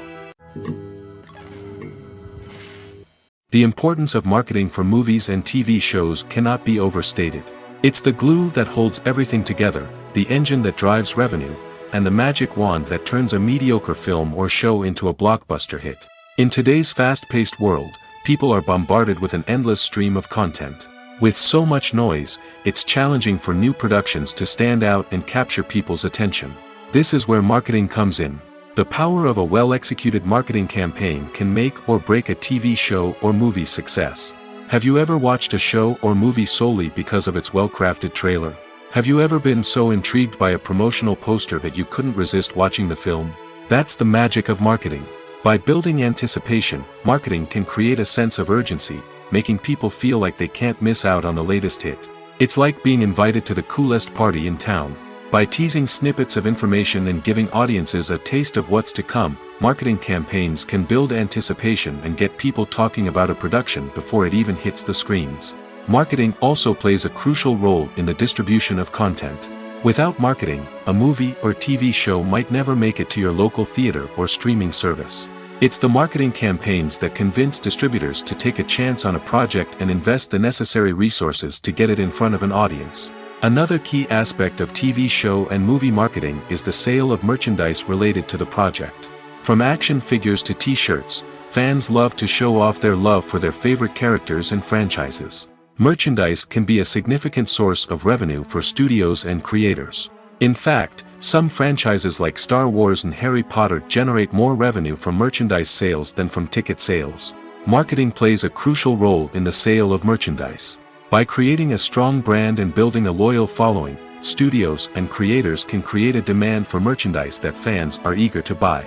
The importance of marketing for movies and TV shows cannot be overstated. It's the glue that holds everything together, the engine that drives revenue, and the magic wand that turns a mediocre film or show into a blockbuster hit. In today's fast-paced world, people are bombarded with an endless stream of content. With so much noise, it's challenging for new productions to stand out and capture people's attention. This is where marketing comes in. The power of a well-executed marketing campaign can make or break a TV show or movie's success. Have you ever watched a show or movie solely because of its well-crafted trailer? Have you ever been so intrigued by a promotional poster that you couldn't resist watching the film? That's the magic of marketing. By building anticipation, marketing can create a sense of urgency, making people feel like they can't miss out on the latest hit. It's like being invited to the coolest party in town. By teasing snippets of information and giving audiences a taste of what's to come, marketing campaigns can build anticipation and get people talking about a production before it even hits the screens. Marketing also plays a crucial role in the distribution of content. Without marketing, a movie or TV show might never make it to your local theater or streaming service. It's the marketing campaigns that convince distributors to take a chance on a project and invest the necessary resources to get it in front of an audience. Another key aspect of TV show and movie marketing is the sale of merchandise related to the project. From action figures to t-shirts, fans love to show off their love for their favorite characters and franchises. Merchandise can be a significant source of revenue for studios and creators. In fact, some franchises like Star Wars and Harry Potter generate more revenue from merchandise sales than from ticket sales. Marketing plays a crucial role in the sale of merchandise. By creating a strong brand and building a loyal following, studios and creators can create a demand for merchandise that fans are eager to buy.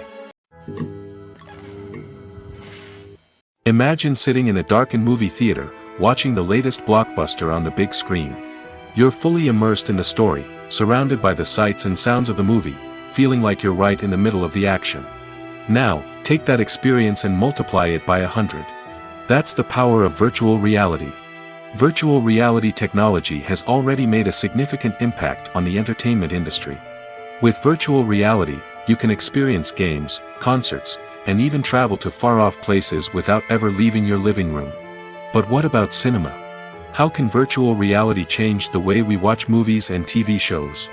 Imagine sitting in a darkened movie theater, watching the latest blockbuster on the big screen. You're fully immersed in the story, surrounded by the sights and sounds of the movie, feeling like you're right in the middle of the action. Now, take that experience and multiply it by 100. That's the power of virtual reality. Virtual reality technology has already made a significant impact on the entertainment industry. With virtual reality, you can experience games, concerts, and even travel to far-off places without ever leaving your living room. But what about cinema? How can virtual reality change the way we watch movies and TV shows?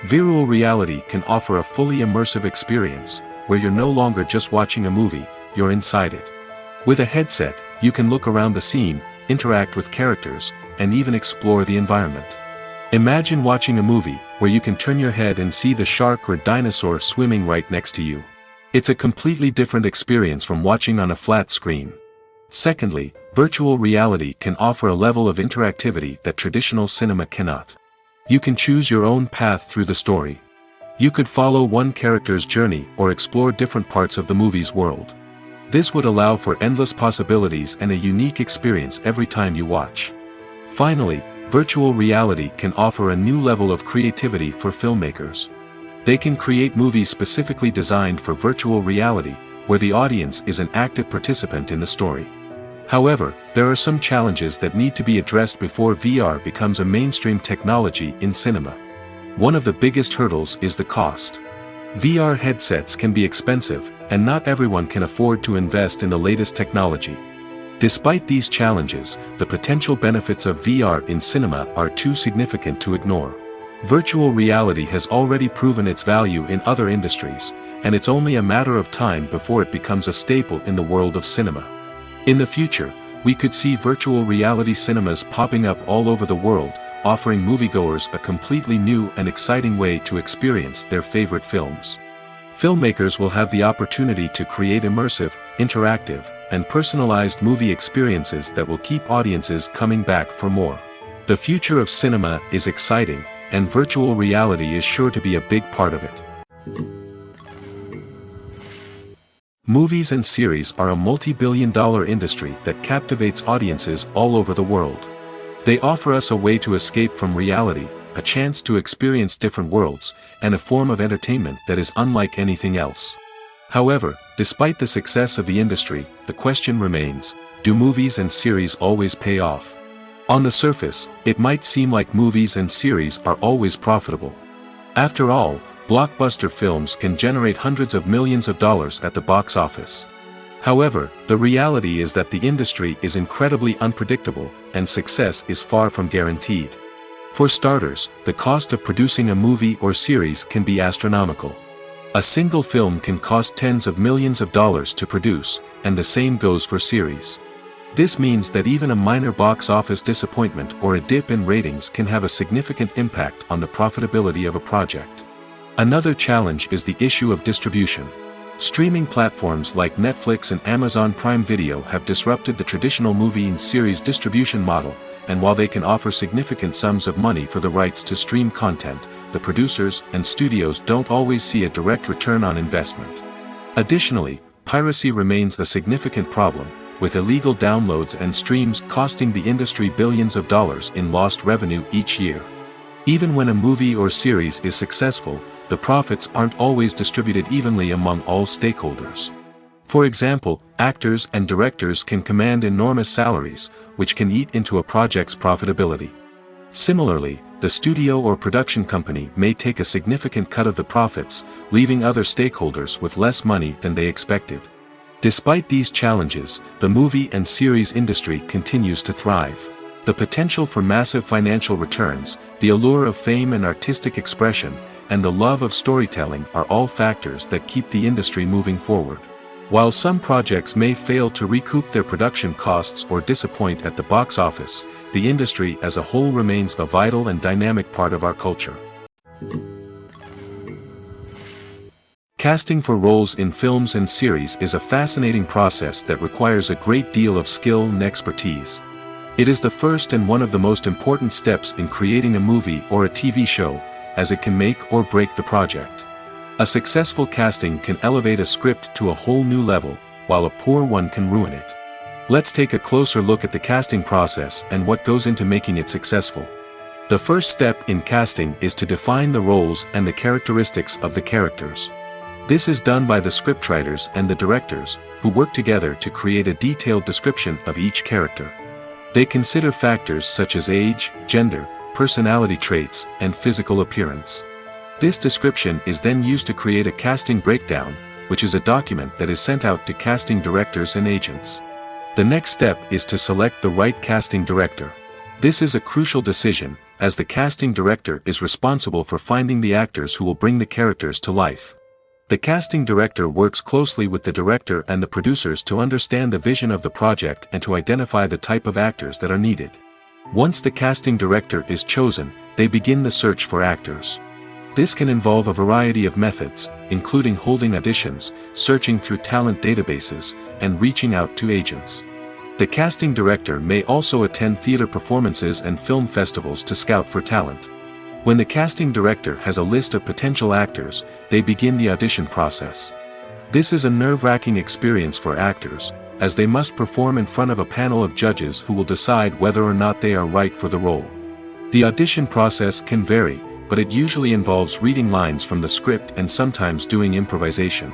Virtual reality can offer a fully immersive experience, where you're no longer just watching a movie, you're inside it. With a headset, you can look around the scene, interact with characters, and even explore the environment. Imagine watching a movie where you can turn your head and see the shark or dinosaur swimming right next to you. It's a completely different experience from watching on a flat screen. Secondly, virtual reality can offer a level of interactivity that traditional cinema cannot. You can choose your own path through the story. You could follow one character's journey or explore different parts of the movie's world. This would allow for endless possibilities and a unique experience every time you watch. Finally, virtual reality can offer a new level of creativity for filmmakers. They can create movies specifically designed for virtual reality, where the audience is an active participant in the story. However, there are some challenges that need to be addressed before VR becomes a mainstream technology in cinema. One of the biggest hurdles is the cost. VR headsets can be expensive, and not everyone can afford to invest in the latest technology. Despite these challenges, the potential benefits of VR in cinema are too significant to ignore. Virtual reality has already proven its value in other industries, and it's only a matter of time before it becomes a staple in the world of cinema. In the future, we could see virtual reality cinemas popping up all over the world, offering moviegoers a completely new and exciting way to experience their favorite films. Filmmakers will have the opportunity to create immersive, interactive, and personalized movie experiences that will keep audiences coming back for more. The future of cinema is exciting, and virtual reality is sure to be a big part of it. Movies and series are a multi-billion-dollar industry that captivates audiences all over the world. They offer us a way to escape from reality, a chance to experience different worlds, and a form of entertainment that is unlike anything else. However, despite the success of the industry, the question remains, do movies and series always pay off? On the surface, it might seem like movies and series are always profitable. After all, blockbuster films can generate hundreds of millions of dollars at the box office. However, the reality is that the industry is incredibly unpredictable, and success is far from guaranteed. For starters, the cost of producing a movie or series can be astronomical. A single film can cost tens of millions of dollars to produce, and the same goes for series. This means that even a minor box office disappointment or a dip in ratings can have a significant impact on the profitability of a project. Another challenge is the issue of distribution. Streaming platforms like Netflix and Amazon Prime Video have disrupted the traditional movie and series distribution model, and while they can offer significant sums of money for the rights to stream content, the producers and studios don't always see a direct return on investment. Additionally, piracy remains a significant problem, with illegal downloads and streams costing the industry billions of dollars in lost revenue each year. Even when a movie or series is successful, the profits aren't always distributed evenly among all stakeholders. For example, actors and directors can command enormous salaries, which can eat into a project's profitability. Similarly, the studio or production company may take a significant cut of the profits, leaving other stakeholders with less money than they expected. Despite these challenges, the movie and series industry continues to thrive. The potential for massive financial returns, the allure of fame and artistic expression, and the love of storytelling are all factors that keep the industry moving forward. While some projects may fail to recoup their production costs or disappoint at the box office, the industry as a whole remains a vital and dynamic part of our culture. Casting for roles in films and series is a fascinating process that requires a great deal of skill and expertise. It is the first and one of the most important steps in creating a movie or a TV show, as it can make or break the project. A successful casting can elevate a script to a whole new level, while a poor one can ruin it. Let's take a closer look at the casting process and what goes into making it successful. The first step in casting is to define the roles and the characteristics of the characters. This is done by the scriptwriters and the directors, who work together to create a detailed description of each character. They consider factors such as age, gender, personality traits, and physical appearance. This description is then used to create a casting breakdown, which is a document that is sent out to casting directors and agents. The next step is to select the right casting director. This is a crucial decision, as the casting director is responsible for finding the actors who will bring the characters to life. The casting director works closely with the director and the producers to understand the vision of the project and to identify the type of actors that are needed. Once the casting director is chosen, they begin the search for actors. This can involve a variety of methods, including holding auditions, searching through talent databases, and reaching out to agents. The casting director may also attend theater performances and film festivals to scout for talent. When the casting director has a list of potential actors, they begin the audition process. This is a nerve-wracking experience for actors, as they must perform in front of a panel of judges who will decide whether or not they are right for the role. The audition process can vary, but it usually involves reading lines from the script and sometimes doing improvisation.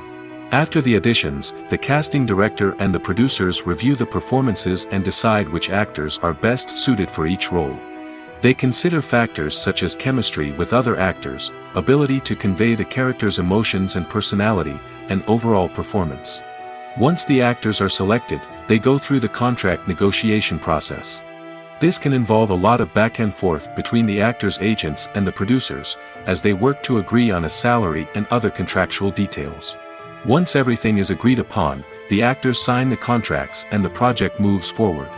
After the auditions, the casting director and the producers review the performances and decide which actors are best suited for each role. They consider factors such as chemistry with other actors, ability to convey the character's emotions and personality, and overall performance. Once the actors are selected, they go through the contract negotiation process. This can involve a lot of back and forth between the actors' agents and the producers, as they work to agree on a salary and other contractual details. Once everything is agreed upon, the actors sign the contracts and the project moves forward.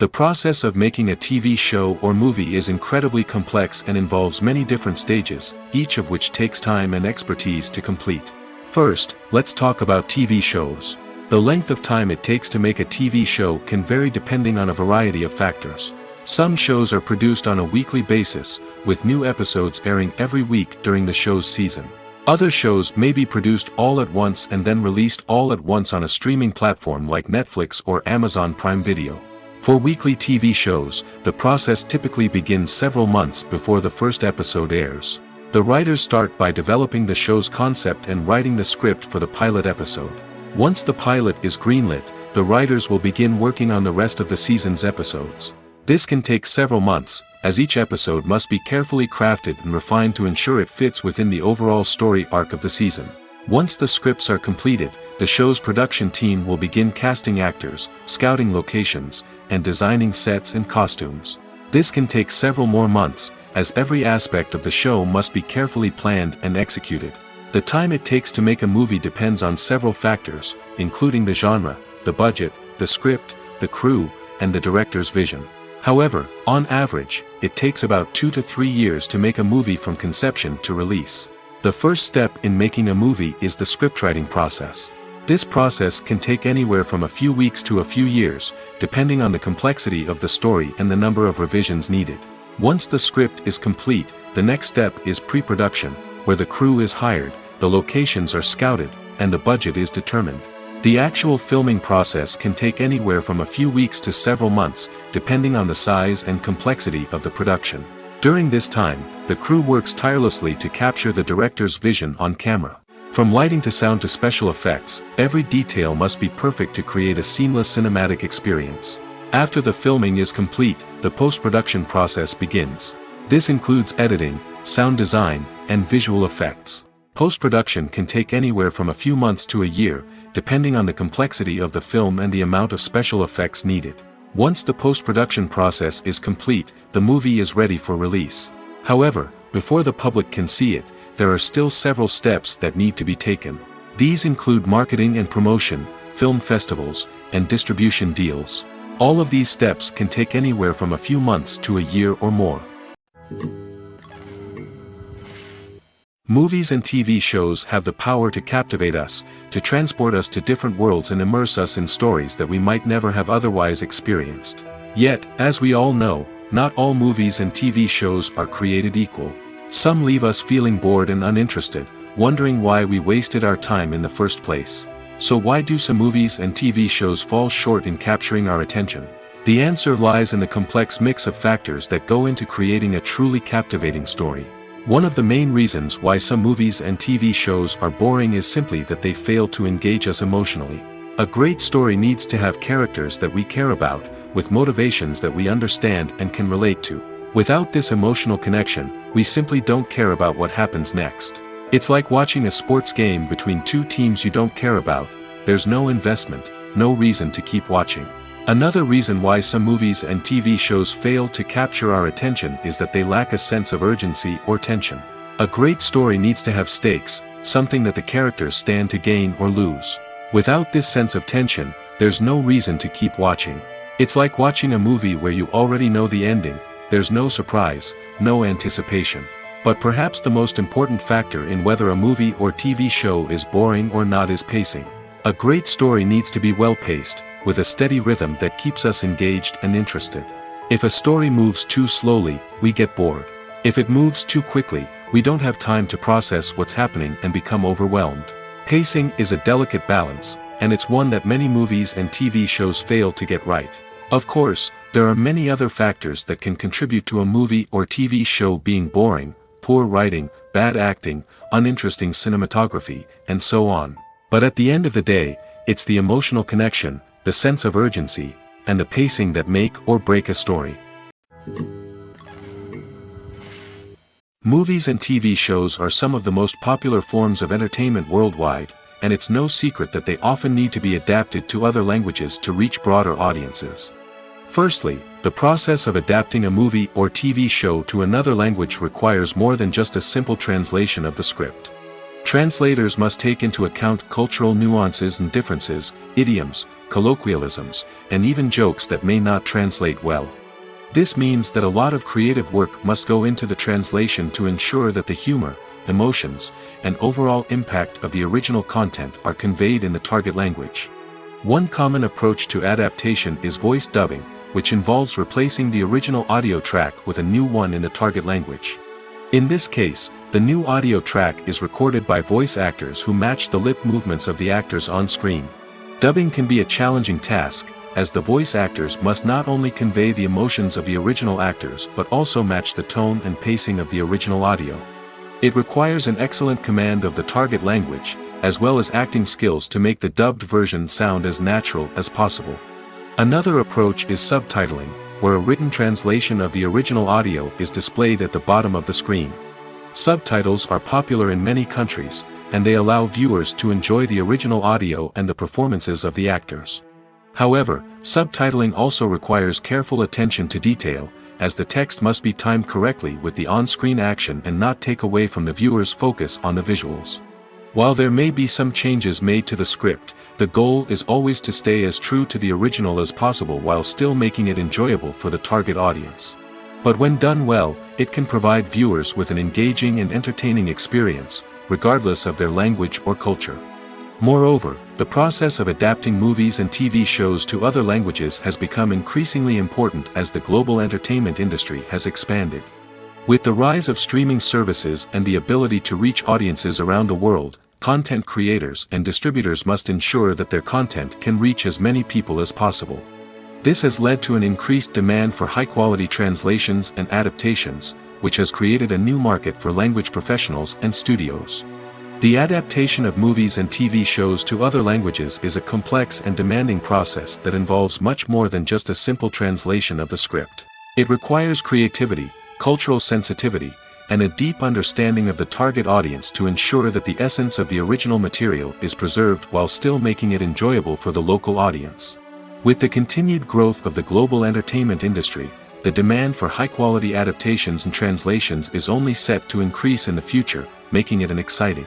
The process of making a TV show or movie is incredibly complex and involves many different stages, each of which takes time and expertise to complete. First, let's talk about TV shows. The length of time it takes to make a TV show can vary depending on a variety of factors. Some shows are produced on a weekly basis, with new episodes airing every week during the show's season. Other shows may be produced all at once and then released all at once on a streaming platform like Netflix or Amazon Prime Video. For weekly TV shows, the process typically begins several months before the first episode airs. The writers start by developing the show's concept and writing the script for the pilot episode. Once the pilot is greenlit, the writers will begin working on the rest of the season's episodes. This can take several months, as each episode must be carefully crafted and refined to ensure it fits within the overall story arc of the season. Once the scripts are completed, the show's production team will begin casting actors, scouting locations, and designing sets and costumes. This can take several more months, as every aspect of the show must be carefully planned and executed. The time it takes to make a movie depends on several factors, including the genre, the budget, the script, the crew, and the director's vision. However, on average, it takes about 2 to 3 years to make a movie from conception to release. The first step in making a movie is the scriptwriting process. This process can take anywhere from a few weeks to a few years, depending on the complexity of the story and the number of revisions needed. Once the script is complete, the next step is pre-production, where the crew is hired, the locations are scouted, and the budget is determined. The actual filming process can take anywhere from a few weeks to several months, depending on the size and complexity of the production. During this time, the crew works tirelessly to capture the director's vision on camera. From lighting to sound to special effects, every detail must be perfect to create a seamless cinematic experience. After the filming is complete, the post-production process begins. This includes editing, sound design, and visual effects. Post-production can take anywhere from a few months to a year, depending on the complexity of the film and the amount of special effects needed. Once the post-production process is complete, the movie is ready for release. However, before the public can see it, there are still several steps that need to be taken. These include marketing and promotion, film festivals, and distribution deals. All of these steps can take anywhere from a few months to a year or more. Movies and TV shows have the power to captivate us, to transport us to different worlds and immerse us in stories that we might never have otherwise experienced. Yet, as we all know, not all movies and TV shows are created equal. Some leave us feeling bored and uninterested, wondering why we wasted our time in the first place. So why do some movies and TV shows fall short in capturing our attention? The answer lies in the complex mix of factors that go into creating a truly captivating story. One of the main reasons why some movies and TV shows are boring is simply that they fail to engage us emotionally. A great story needs to have characters that we care about, with motivations that we understand and can relate to. Without this emotional connection, we simply don't care about what happens next. It's like watching a sports game between two teams you don't care about. There's no investment, no reason to keep watching. Another reason why some movies and TV shows fail to capture our attention is that they lack a sense of urgency or tension. A great story needs to have stakes, something that the characters stand to gain or lose. Without this sense of tension, there's no reason to keep watching. It's like watching a movie where you already know the ending. There's no surprise, no anticipation. But perhaps the most important factor in whether a movie or TV show is boring or not is pacing. A great story needs to be well-paced, with a steady rhythm that keeps us engaged and interested. If a story moves too slowly, we get bored. If it moves too quickly, we don't have time to process what's happening and become overwhelmed. Pacing is a delicate balance, and it's one that many movies and TV shows fail to get right. Of course, there are many other factors that can contribute to a movie or TV show being boring: poor writing, bad acting, uninteresting cinematography, and so on. But at the end of the day, it's the emotional connection, the sense of urgency, and the pacing that make or break a story. Movies and TV shows are some of the most popular forms of entertainment worldwide, and it's no secret that they often need to be adapted to other languages to reach broader audiences. Firstly, the process of adapting a movie or TV show to another language requires more than just a simple translation of the script. Translators must take into account cultural nuances and differences, idioms, colloquialisms, and even jokes that may not translate well. This means that a lot of creative work must go into the translation to ensure that the humor, emotions, and overall impact of the original content are conveyed in the target language. One common approach to adaptation is voice dubbing, which involves replacing the original audio track with a new one in the target language. In this case, the new audio track is recorded by voice actors who match the lip movements of the actors on screen. Dubbing can be a challenging task, as the voice actors must not only convey the emotions of the original actors but also match the tone and pacing of the original audio. It requires an excellent command of the target language, as well as acting skills to make the dubbed version sound as natural as possible. Another approach is subtitling, where a written translation of the original audio is displayed at the bottom of the screen. Subtitles are popular in many countries, and they allow viewers to enjoy the original audio and the performances of the actors. However, subtitling also requires careful attention to detail, as the text must be timed correctly with the on-screen action and not take away from the viewer's focus on the visuals. While there may be some changes made to the script, the goal is always to stay as true to the original as possible while still making it enjoyable for the target audience. But when done well, it can provide viewers with an engaging and entertaining experience, regardless of their language or culture. Moreover, the process of adapting movies and TV shows to other languages has become increasingly important as the global entertainment industry has expanded. With the rise of streaming services and the ability to reach audiences around the world, content creators and distributors must ensure that their content can reach as many people as possible. This has led to an increased demand for high-quality translations and adaptations, which has created a new market for language professionals and studios. The adaptation of movies and TV shows to other languages is a complex and demanding process that involves much more than just a simple translation of the script. It requires creativity, cultural sensitivity, and a deep understanding of the target audience to ensure that the essence of the original material is preserved while still making it enjoyable for the local audience. With the continued growth of the global entertainment industry, the demand for high-quality adaptations and translations is only set to increase in the future, making it an exciting.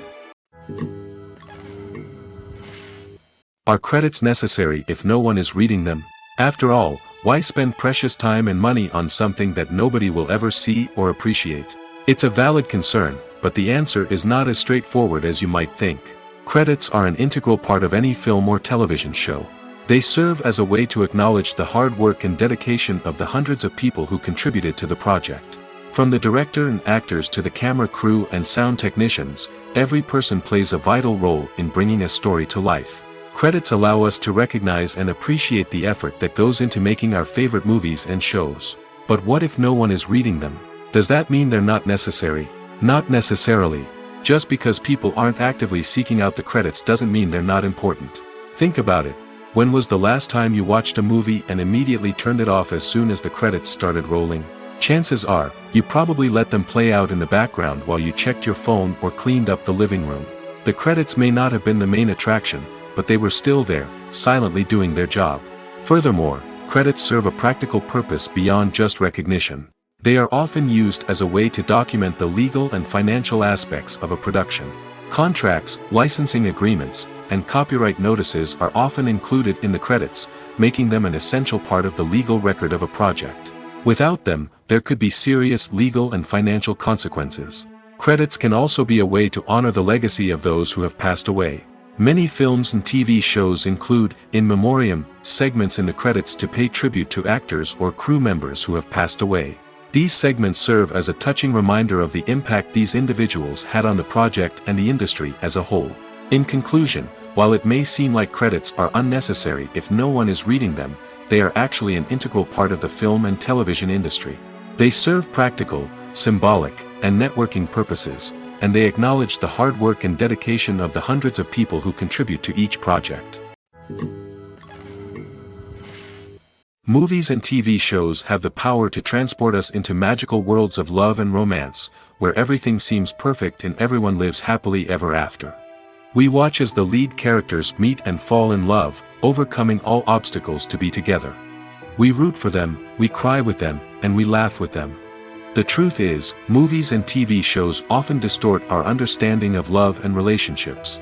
Are credits necessary if no one is reading them? After all, why spend precious time and money on something that nobody will ever see or appreciate? It's a valid concern, but the answer is not as straightforward as you might think. Credits are an integral part of any film or television show. They serve as a way to acknowledge the hard work and dedication of the hundreds of people who contributed to the project. From the director and actors to the camera crew and sound technicians, every person plays a vital role in bringing a story to life. Credits allow us to recognize and appreciate the effort that goes into making our favorite movies and shows. But what if no one is reading them? Does that mean they're not necessary? Not necessarily. Just because people aren't actively seeking out the credits doesn't mean they're not important. Think about it. When was the last time you watched a movie and immediately turned it off as soon as the credits started rolling? Chances are, you probably let them play out in the background while you checked your phone or cleaned up the living room. The credits may not have been the main attraction, but they were still there, silently doing their job. Furthermore, credits serve a practical purpose beyond just recognition. They are often used as a way to document the legal and financial aspects of a production. Contracts, licensing agreements, and copyright notices are often included in the credits, making them an essential part of the legal record of a project. Without them, there could be serious legal and financial consequences. Credits can also be a way to honor the legacy of those who have passed away. Many films and TV shows include, in memoriam, segments in the credits to pay tribute to actors or crew members who have passed away. These segments serve as a touching reminder of the impact these individuals had on the project and the industry as a whole. In conclusion, while it may seem like credits are unnecessary if no one is reading them, they are actually an integral part of the film and television industry. They serve practical, symbolic, and networking purposes, and they acknowledge the hard work and dedication of the hundreds of people who contribute to each project. Movies and TV shows have the power to transport us into magical worlds of love and romance, where everything seems perfect and everyone lives happily ever after. We watch as the lead characters meet and fall in love, overcoming all obstacles to be together. We root for them, we cry with them, and we laugh with them. The truth is, movies and TV shows often distort our understanding of love and relationships.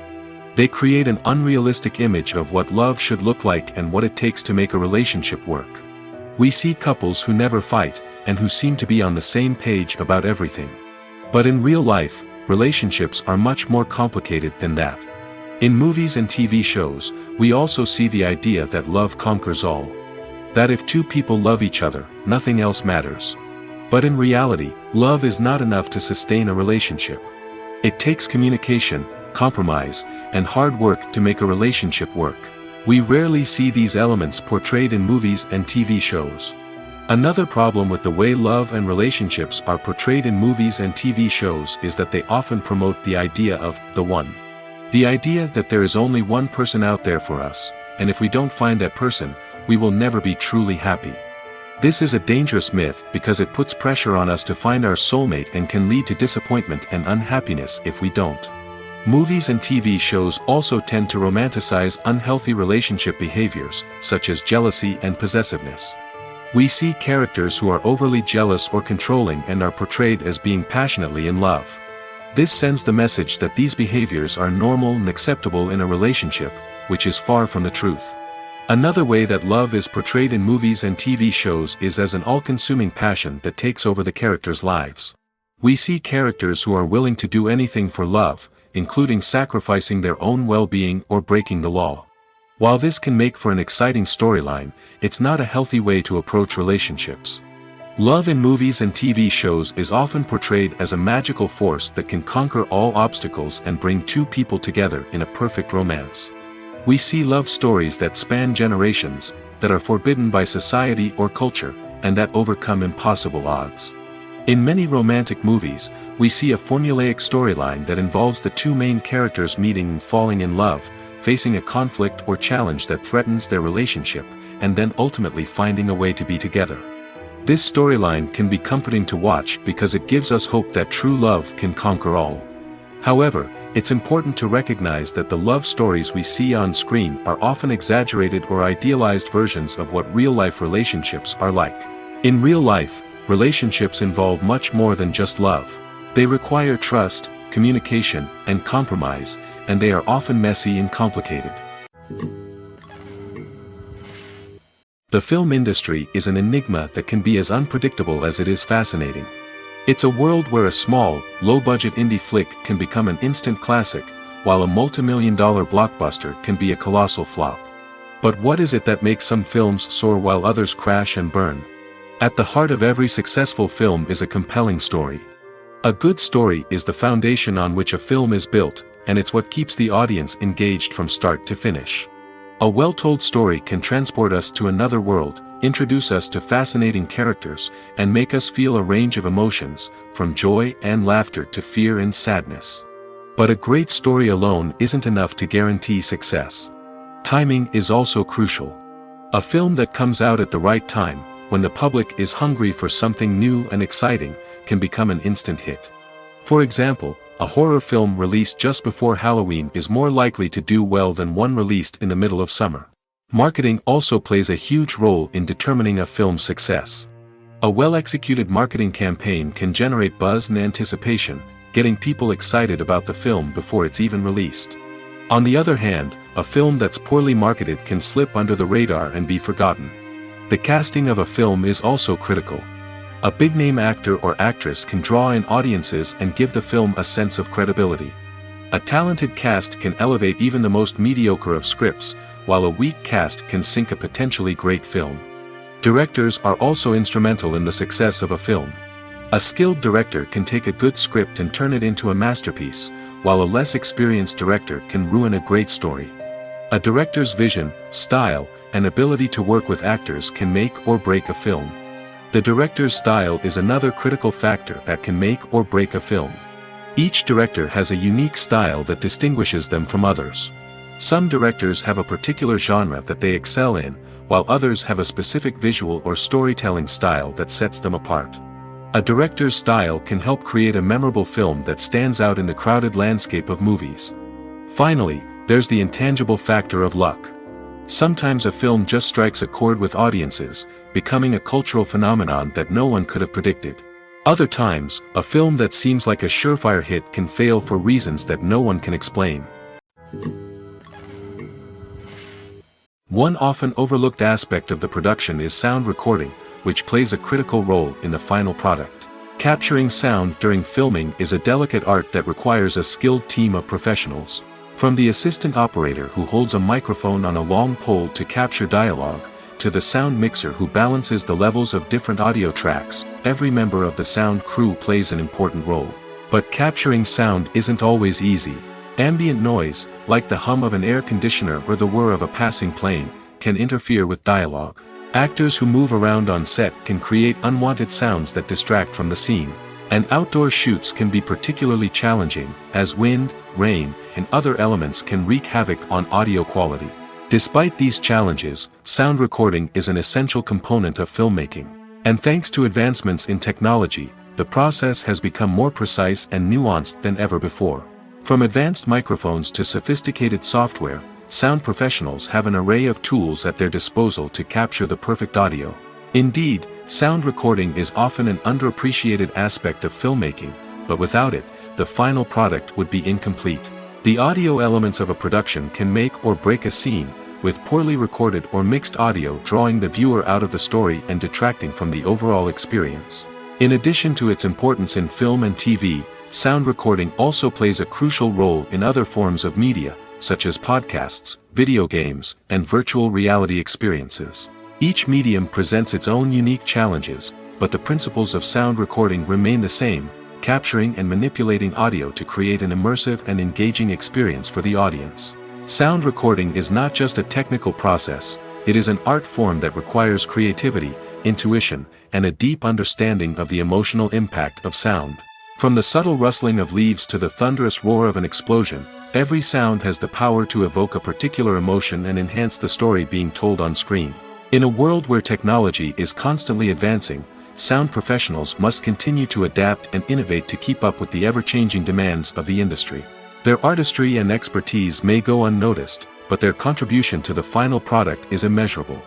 They create an unrealistic image of what love should look like and what it takes to make a relationship work. We see couples who never fight, and who seem to be on the same page about everything. But in real life, relationships are much more complicated than that. In movies and TV shows, we also see the idea that love conquers all. That if two people love each other, nothing else matters. But in reality, love is not enough to sustain a relationship. It takes communication, compromise, and hard work to make a relationship work. We rarely see these elements portrayed in movies and TV shows. Another problem with the way love and relationships are portrayed in movies and TV shows is that they often promote the idea of the one. The idea that there is only one person out there for us, and if we don't find that person, we will never be truly happy. This is a dangerous myth because it puts pressure on us to find our soulmate and can lead to disappointment and unhappiness if we don't. Movies and TV shows also tend to romanticize unhealthy relationship behaviors, such as jealousy and possessiveness. We see characters who are overly jealous or controlling and are portrayed as being passionately in love. This sends the message that these behaviors are normal and acceptable in a relationship, which is far from the truth. Another way that love is portrayed in movies and TV shows is as an all-consuming passion that takes over the characters' lives. We see characters who are willing to do anything for love, including sacrificing their own well-being or breaking the law. While this can make for an exciting storyline, it's not a healthy way to approach relationships. Love in movies and TV shows is often portrayed as a magical force that can conquer all obstacles and bring two people together in a perfect romance. We see love stories that span generations, that are forbidden by society or culture, and that overcome impossible odds. In many romantic movies, we see a formulaic storyline that involves the two main characters meeting and falling in love, facing a conflict or challenge that threatens their relationship, and then ultimately finding a way to be together. This storyline can be comforting to watch because it gives us hope that true love can conquer all. However, it's important to recognize that the love stories we see on screen are often exaggerated or idealized versions of what real-life relationships are like. In real life, relationships involve much more than just love. They require trust, communication, and compromise, and they are often messy and complicated. The film industry is an enigma that can be as unpredictable as it is fascinating. It's a world where a small, low-budget indie flick can become an instant classic, while a multi-million-dollar blockbuster can be a colossal flop. But what is it that makes some films soar while others crash and burn? At the heart of every successful film is a compelling story. A good story is the foundation on which a film is built, and it's what keeps the audience engaged from start to finish. A well-told story can transport us to another world, introduce us to fascinating characters, and make us feel a range of emotions, from joy and laughter to fear and sadness. But a great story alone isn't enough to guarantee success. Timing is also crucial. A film that comes out at the right time, when the public is hungry for something new and exciting, can become an instant hit. For example, a horror film released just before Halloween is more likely to do well than one released in the middle of summer. Marketing also plays a huge role in determining a film's success. A well-executed marketing campaign can generate buzz and anticipation, getting people excited about the film before it's even released. On the other hand, a film that's poorly marketed can slip under the radar and be forgotten. The casting of a film is also critical. A big-name actor or actress can draw in audiences and give the film a sense of credibility. A talented cast can elevate even the most mediocre of scripts, while a weak cast can sink a potentially great film. Directors are also instrumental in the success of a film. A skilled director can take a good script and turn it into a masterpiece, while a less experienced director can ruin a great story. A director's vision, style, and ability to work with actors can make or break a film. The director's style is another critical factor that can make or break a film. Each director has a unique style that distinguishes them from others. Some directors have a particular genre that they excel in, while others have a specific visual or storytelling style that sets them apart. A director's style can help create a memorable film that stands out in the crowded landscape of movies. Finally, there's the intangible factor of luck. Sometimes a film just strikes a chord with audiences, becoming a cultural phenomenon that no one could have predicted. Other times, a film that seems like a surefire hit can fail for reasons that no one can explain. One often overlooked aspect of the production is sound recording, which plays a critical role in the final product. Capturing sound during filming is a delicate art that requires a skilled team of professionals. From the assistant operator who holds a microphone on a long pole to capture dialogue, to the sound mixer who balances the levels of different audio tracks, every member of the sound crew plays an important role. But capturing sound isn't always easy. Ambient noise, like the hum of an air conditioner or the whir of a passing plane, can interfere with dialogue. Actors who move around on set can create unwanted sounds that distract from the scene, And outdoor shoots can be particularly challenging, as wind, rain, and other elements can wreak havoc on audio quality. Despite these challenges, sound recording is an essential component of filmmaking. And thanks to advancements in technology, the process has become more precise and nuanced than ever before. From advanced microphones to sophisticated software, sound professionals have an array of tools at their disposal to capture the perfect audio. Indeed, sound recording is often an underappreciated aspect of filmmaking, but without it, the final product would be incomplete. The audio elements of a production can make or break a scene, with poorly recorded or mixed audio drawing the viewer out of the story and detracting from the overall experience. In addition to its importance in film and TV, sound recording also plays a crucial role in other forms of media, such as podcasts, video games, and virtual reality experiences. Each medium presents its own unique challenges, but the principles of sound recording remain the same, capturing and manipulating audio to create an immersive and engaging experience for the audience. Sound recording is not just a technical process, it is an art form that requires creativity, intuition, and a deep understanding of the emotional impact of sound. From the subtle rustling of leaves to the thunderous roar of an explosion, every sound has the power to evoke a particular emotion and enhance the story being told on screen. In a world where technology is constantly advancing, sound professionals must continue to adapt and innovate to keep up with the ever-changing demands of the industry. Their artistry and expertise may go unnoticed, but their contribution to the final product is immeasurable.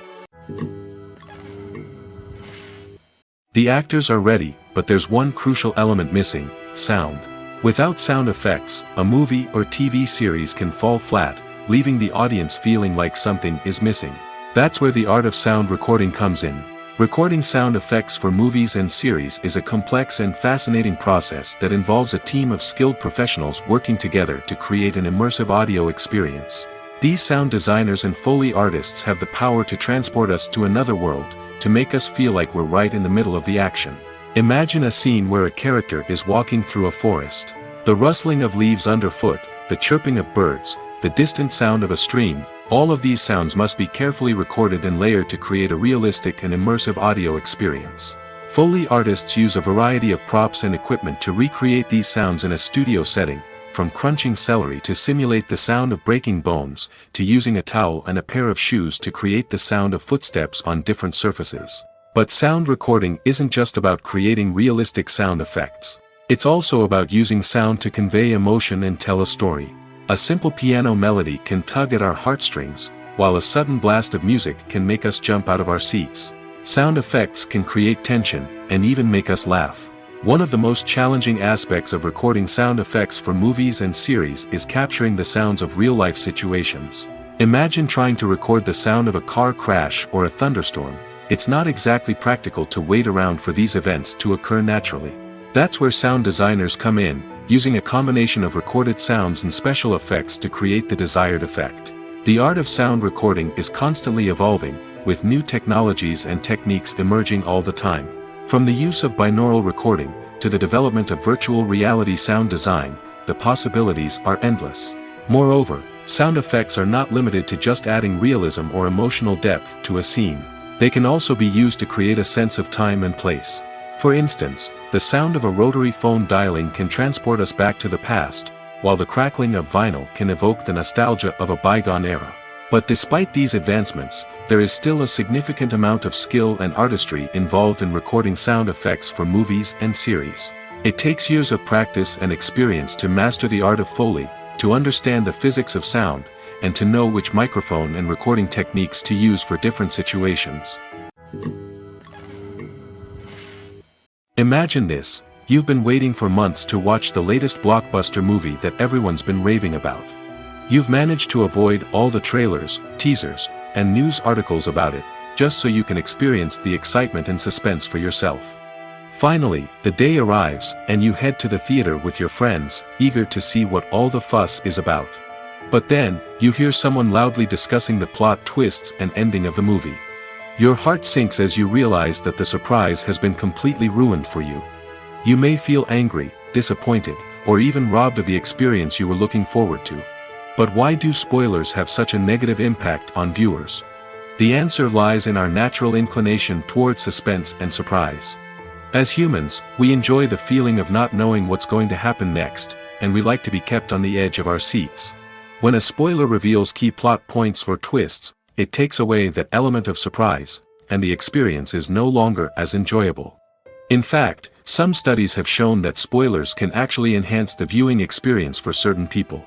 The actors are ready, but there's one crucial element missing: sound. Without sound effects, a movie or TV series can fall flat, leaving the audience feeling like something is missing. That's where the art of sound recording comes in. Recording sound effects for movies and series is a complex and fascinating process that involves a team of skilled professionals working together to create an immersive audio experience. These sound designers and Foley artists have the power to transport us to another world, to make us feel like we're right in the middle of the action. Imagine a scene where a character is walking through a forest. The rustling of leaves underfoot, the chirping of birds, the distant sound of a stream, all of these sounds must be carefully recorded and layered to create a realistic and immersive audio experience. Foley artists use a variety of props and equipment to recreate these sounds in a studio setting, from crunching celery to simulate the sound of breaking bones, to using a towel and a pair of shoes to create the sound of footsteps on different surfaces. But sound recording isn't just about creating realistic sound effects. It's also about using sound to convey emotion and tell a story. A simple piano melody can tug at our heartstrings, while a sudden blast of music can make us jump out of our seats. Sound effects can create tension, and even make us laugh. One of the most challenging aspects of recording sound effects for movies and series is capturing the sounds of real-life situations. Imagine trying to record the sound of a car crash or a thunderstorm. It's not exactly practical to wait around for these events to occur naturally. That's where sound designers come in, using a combination of recorded sounds and special effects to create the desired effect. The art of sound recording is constantly evolving, with new technologies and techniques emerging all the time. From the use of binaural recording, to the development of virtual reality sound design, the possibilities are endless. Moreover, sound effects are not limited to just adding realism or emotional depth to a scene. They can also be used to create a sense of time and place. For instance, the sound of a rotary phone dialing can transport us back to the past, while the crackling of vinyl can evoke the nostalgia of a bygone era. But despite these advancements, there is still a significant amount of skill and artistry involved in recording sound effects for movies and series. It takes years of practice and experience to master the art of Foley, to understand the physics of sound, and to know which microphone and recording techniques to use for different situations. Imagine this: you've been waiting for months to watch the latest blockbuster movie that everyone's been raving about. You've managed to avoid all the trailers, teasers, and news articles about it, just so you can experience the excitement and suspense for yourself. Finally, the day arrives, and you head to the theater with your friends, eager to see what all the fuss is about. But then, you hear someone loudly discussing the plot twists and ending of the movie. Your heart sinks as you realize that the surprise has been completely ruined for you. You may feel angry, disappointed, or even robbed of the experience you were looking forward to. But why do spoilers have such a negative impact on viewers? The answer lies in our natural inclination toward suspense and surprise. As humans, we enjoy the feeling of not knowing what's going to happen next, and we like to be kept on the edge of our seats. When a spoiler reveals key plot points or twists, it takes away that element of surprise, and the experience is no longer as enjoyable. In fact, some studies have shown that spoilers can actually enhance the viewing experience for certain people.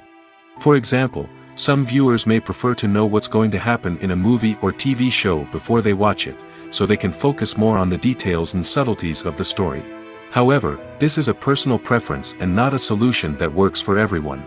For example, some viewers may prefer to know what's going to happen in a movie or TV show before they watch it, so they can focus more on the details and subtleties of the story. However, this is a personal preference and not a solution that works for everyone.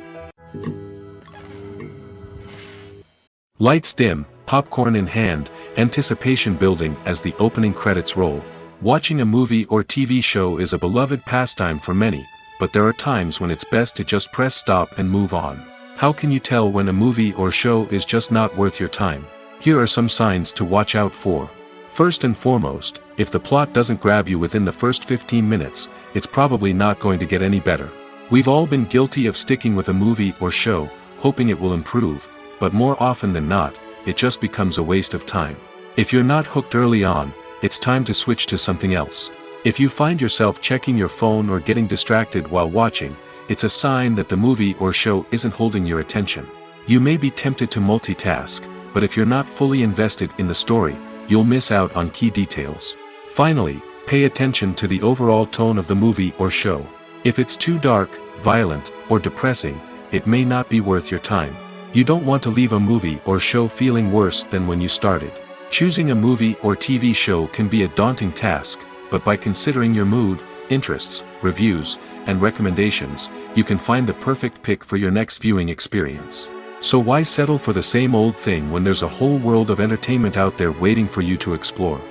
Lights dim, popcorn in hand, anticipation building as the opening credits roll. Watching a movie or TV show is a beloved pastime for many, but there are times when it's best to just press stop and move on. How can you tell when a movie or show is just not worth your time? Here are some signs to watch out for. First and foremost, if the plot doesn't grab you within the first 15 minutes, it's probably not going to get any better. We've all been guilty of sticking with a movie or show, hoping it will improve, but more often than not, it just becomes a waste of time. If you're not hooked early on, it's time to switch to something else. If you find yourself checking your phone or getting distracted while watching, it's a sign that the movie or show isn't holding your attention. You may be tempted to multitask, but if you're not fully invested in the story, you'll miss out on key details. Finally, pay attention to the overall tone of the movie or show. If it's too dark, violent, or depressing, it may not be worth your time. You don't want to leave a movie or show feeling worse than when you started. Choosing a movie or TV show can be a daunting task, but by considering your mood, interests, reviews, and recommendations, you can find the perfect pick for your next viewing experience. So why settle for the same old thing when there's a whole world of entertainment out there waiting for you to explore?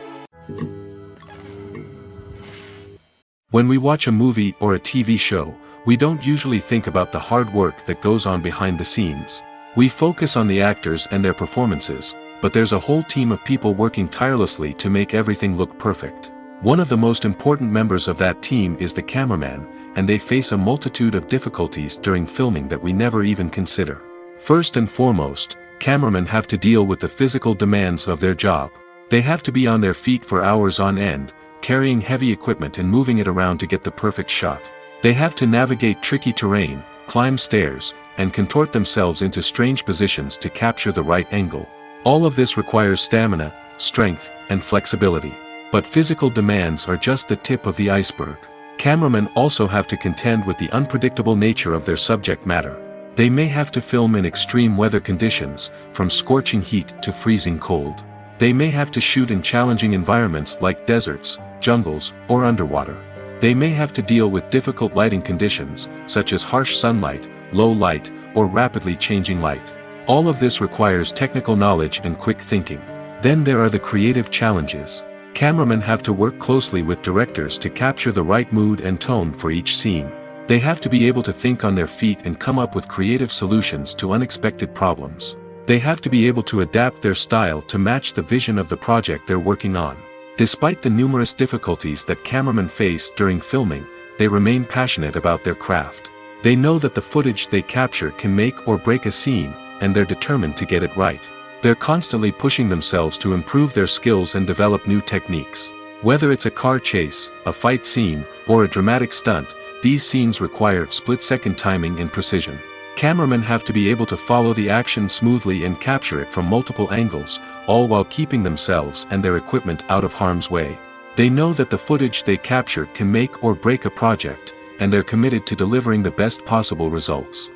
When we watch a movie or a TV show, we don't usually think about the hard work that goes on behind the scenes. We focus on the actors and their performances, but there's a whole team of people working tirelessly to make everything look perfect. One of the most important members of that team is the cameraman, and they face a multitude of difficulties during filming that we never even consider. First and foremost, cameramen have to deal with the physical demands of their job. They have to be on their feet for hours on end, carrying heavy equipment and moving it around to get the perfect shot. They have to navigate tricky terrain, climb stairs, and contort themselves into strange positions to capture the right angle. All of this requires stamina, strength, and flexibility. But physical demands are just the tip of the iceberg. Cameramen also have to contend with the unpredictable nature of their subject matter. They may have to film in extreme weather conditions, from scorching heat to freezing cold. They may have to shoot in challenging environments like deserts, jungles, or underwater. They may have to deal with difficult lighting conditions, such as harsh sunlight, low light, or rapidly changing light. All of this requires technical knowledge and quick thinking. Then there are the creative challenges. Cameramen have to work closely with directors to capture the right mood and tone for each scene. They have to be able to think on their feet and come up with creative solutions to unexpected problems. They have to be able to adapt their style to match the vision of the project they're working on. Despite the numerous difficulties that cameramen face during filming, they remain passionate about their craft. They know that the footage they capture can make or break a scene, and they're determined to get it right. They're constantly pushing themselves to improve their skills and develop new techniques. Whether it's a car chase, a fight scene, or a dramatic stunt, these scenes require split-second timing and precision. Cameramen have to be able to follow the action smoothly and capture it from multiple angles, all while keeping themselves and their equipment out of harm's way. They know that the footage they capture can make or break a project, and they're committed to delivering the best possible results.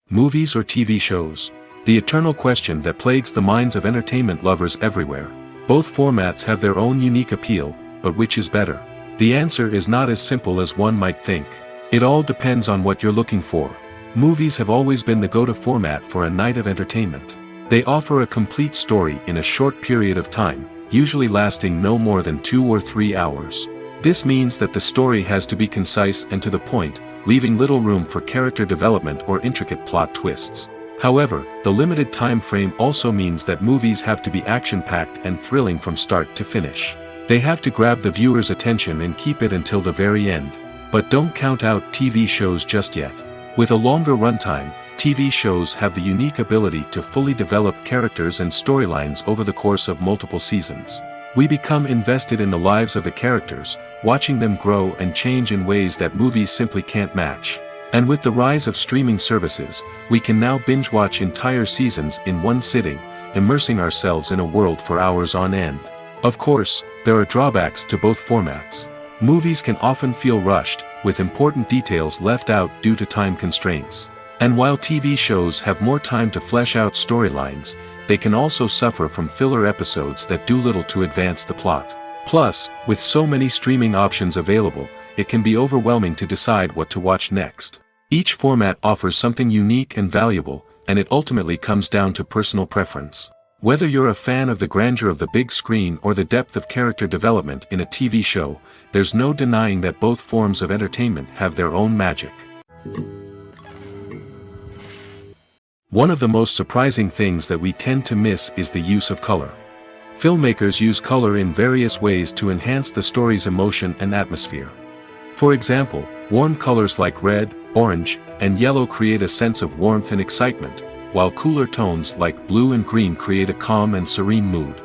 Movies or TV shows? The eternal question that plagues the minds of entertainment lovers everywhere. Both formats have their own unique appeal, but which is better? The answer is not as simple as one might think. It all depends on what you're looking for. Movies have always been the go-to format for a night of entertainment. They offer a complete story in a short period of time, usually lasting no more than 2 or 3 hours. This means that the story has to be concise and to the point, leaving little room for character development or intricate plot twists. However, the limited time frame also means that movies have to be action-packed and thrilling from start to finish. They have to grab the viewer's attention and keep it until the very end. But don't count out TV shows just yet. With a longer runtime, TV shows have the unique ability to fully develop characters and storylines over the course of multiple seasons. We become invested in the lives of the characters, watching them grow and change in ways that movies simply can't match. And with the rise of streaming services, we can now binge-watch entire seasons in one sitting, immersing ourselves in a world for hours on end. Of course, there are drawbacks to both formats. Movies can often feel rushed, with important details left out due to time constraints. And while TV shows have more time to flesh out storylines, they can also suffer from filler episodes that do little to advance the plot. Plus, with so many streaming options available, it can be overwhelming to decide what to watch next. Each format offers something unique and valuable, and it ultimately comes down to personal preference. Whether you're a fan of the grandeur of the big screen or the depth of character development in a TV show, there's no denying that both forms of entertainment have their own magic. One of the most surprising things that we tend to miss is the use of color. Filmmakers use color in various ways to enhance the story's emotion and atmosphere. For example, warm colors like red, orange, and yellow create a sense of warmth and excitement, while cooler tones like blue and green create a calm and serene mood.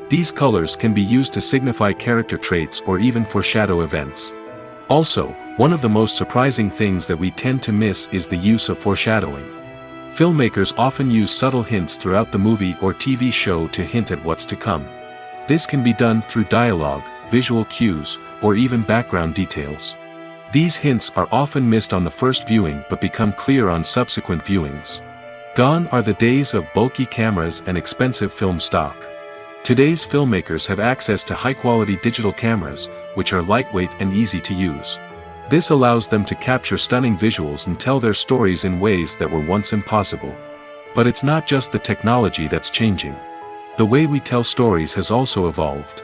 These colors can be used to signify character traits or even foreshadow events. Also, one of the most surprising things that we tend to miss is the use of foreshadowing. Filmmakers often use subtle hints throughout the movie or TV show to hint at what's to come. This can be done through dialogue, visual cues, or even background details. These hints are often missed on the first viewing but become clear on subsequent viewings. Gone are the days of bulky cameras and expensive film stock. Today's filmmakers have access to high-quality digital cameras, which are lightweight and easy to use. This allows them to capture stunning visuals and tell their stories in ways that were once impossible. But it's not just the technology that's changing. The way we tell stories has also evolved.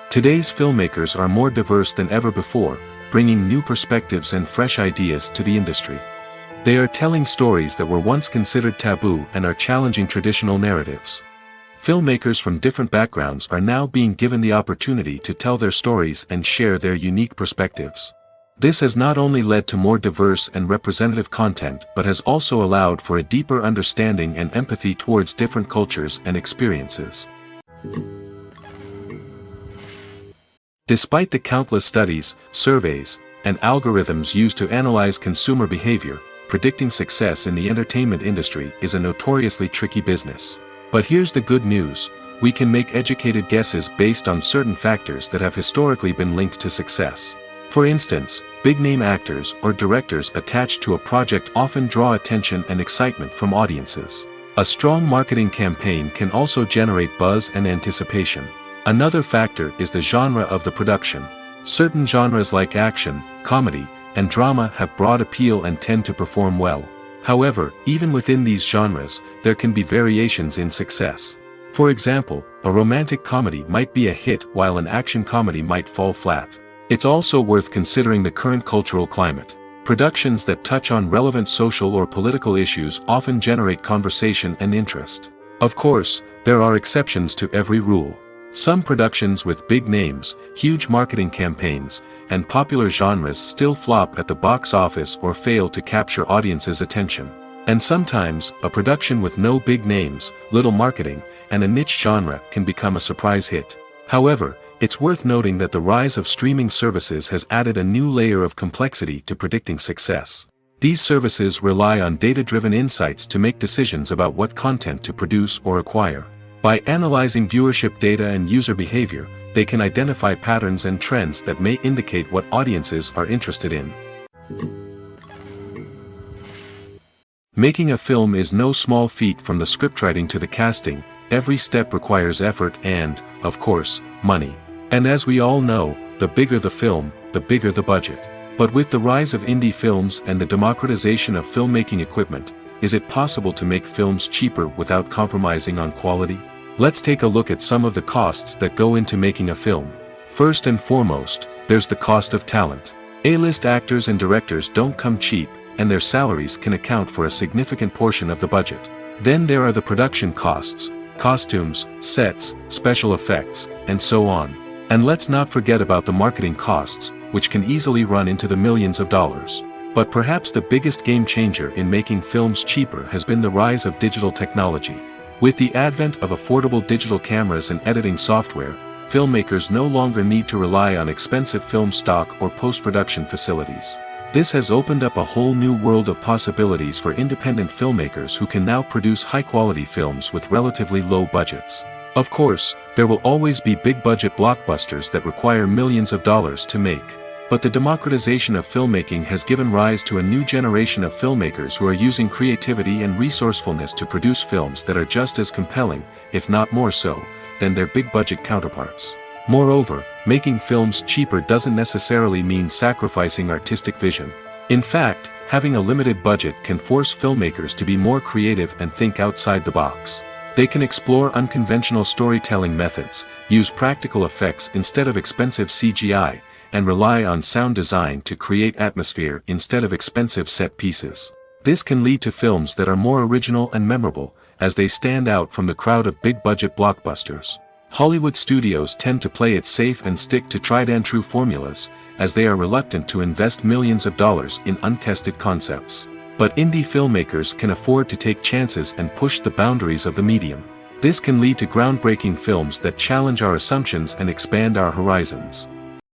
Today's filmmakers are more diverse than ever before, bringing new perspectives and fresh ideas to the industry. They are telling stories that were once considered taboo and are challenging traditional narratives. Filmmakers from different backgrounds are now being given the opportunity to tell their stories and share their unique perspectives. This has not only led to more diverse and representative content but has also allowed for a deeper understanding and empathy towards different cultures and experiences. Despite the countless studies, surveys, and algorithms used to analyze consumer behavior, predicting success in the entertainment industry is a notoriously tricky business. But here's the good news: we can make educated guesses based on certain factors that have historically been linked to success. For instance, big-name actors or directors attached to a project often draw attention and excitement from audiences. A strong marketing campaign can also generate buzz and anticipation. Another factor is the genre of the production. Certain genres like action, comedy, and drama have broad appeal and tend to perform well. However, even within these genres, there can be variations in success. For example, a romantic comedy might be a hit while an action comedy might fall flat. It's also worth considering the current cultural climate. Productions that touch on relevant social or political issues often generate conversation and interest. Of course, there are exceptions to every rule. Some productions with big names, huge marketing campaigns, and popular genres still flop at the box office or fail to capture audiences' attention. And sometimes, a production with no big names, little marketing, and a niche genre can become a surprise hit. However, it's worth noting that the rise of streaming services has added a new layer of complexity to predicting success. These services rely on data-driven insights to make decisions about what content to produce or acquire. By analyzing viewership data and user behavior, they can identify patterns and trends that may indicate what audiences are interested in. Making a film is no small feat. From the scriptwriting to the casting, every step requires effort and, of course, money. And as we all know, the bigger the film, the bigger the budget. But with the rise of indie films and the democratization of filmmaking equipment, is it possible to make films cheaper without compromising on quality? Let's take a look at some of the costs that go into making a film. First and foremost, there's the cost of talent. A-list actors and directors don't come cheap, and their salaries can account for a significant portion of the budget. Then there are the production costs, costumes, sets, special effects, and so on. And let's not forget about the marketing costs, which can easily run into the millions of dollars. But perhaps the biggest game changer in making films cheaper has been the rise of digital technology. With the advent of affordable digital cameras and editing software, filmmakers no longer need to rely on expensive film stock or post-production facilities. This has opened up a whole new world of possibilities for independent filmmakers who can now produce high-quality films with relatively low budgets. Of course, there will always be big-budget blockbusters that require millions of dollars to make. But the democratization of filmmaking has given rise to a new generation of filmmakers who are using creativity and resourcefulness to produce films that are just as compelling, if not more so, than their big-budget counterparts. Moreover, making films cheaper doesn't necessarily mean sacrificing artistic vision. In fact, having a limited budget can force filmmakers to be more creative and think outside the box. They can explore unconventional storytelling methods, use practical effects instead of expensive CGI, and rely on sound design to create atmosphere instead of expensive set pieces. This can lead to films that are more original and memorable, as they stand out from the crowd of big-budget blockbusters. Hollywood studios tend to play it safe and stick to tried-and-true formulas, as they are reluctant to invest millions of dollars in untested concepts. But indie filmmakers can afford to take chances and push the boundaries of the medium. This can lead to groundbreaking films that challenge our assumptions and expand our horizons.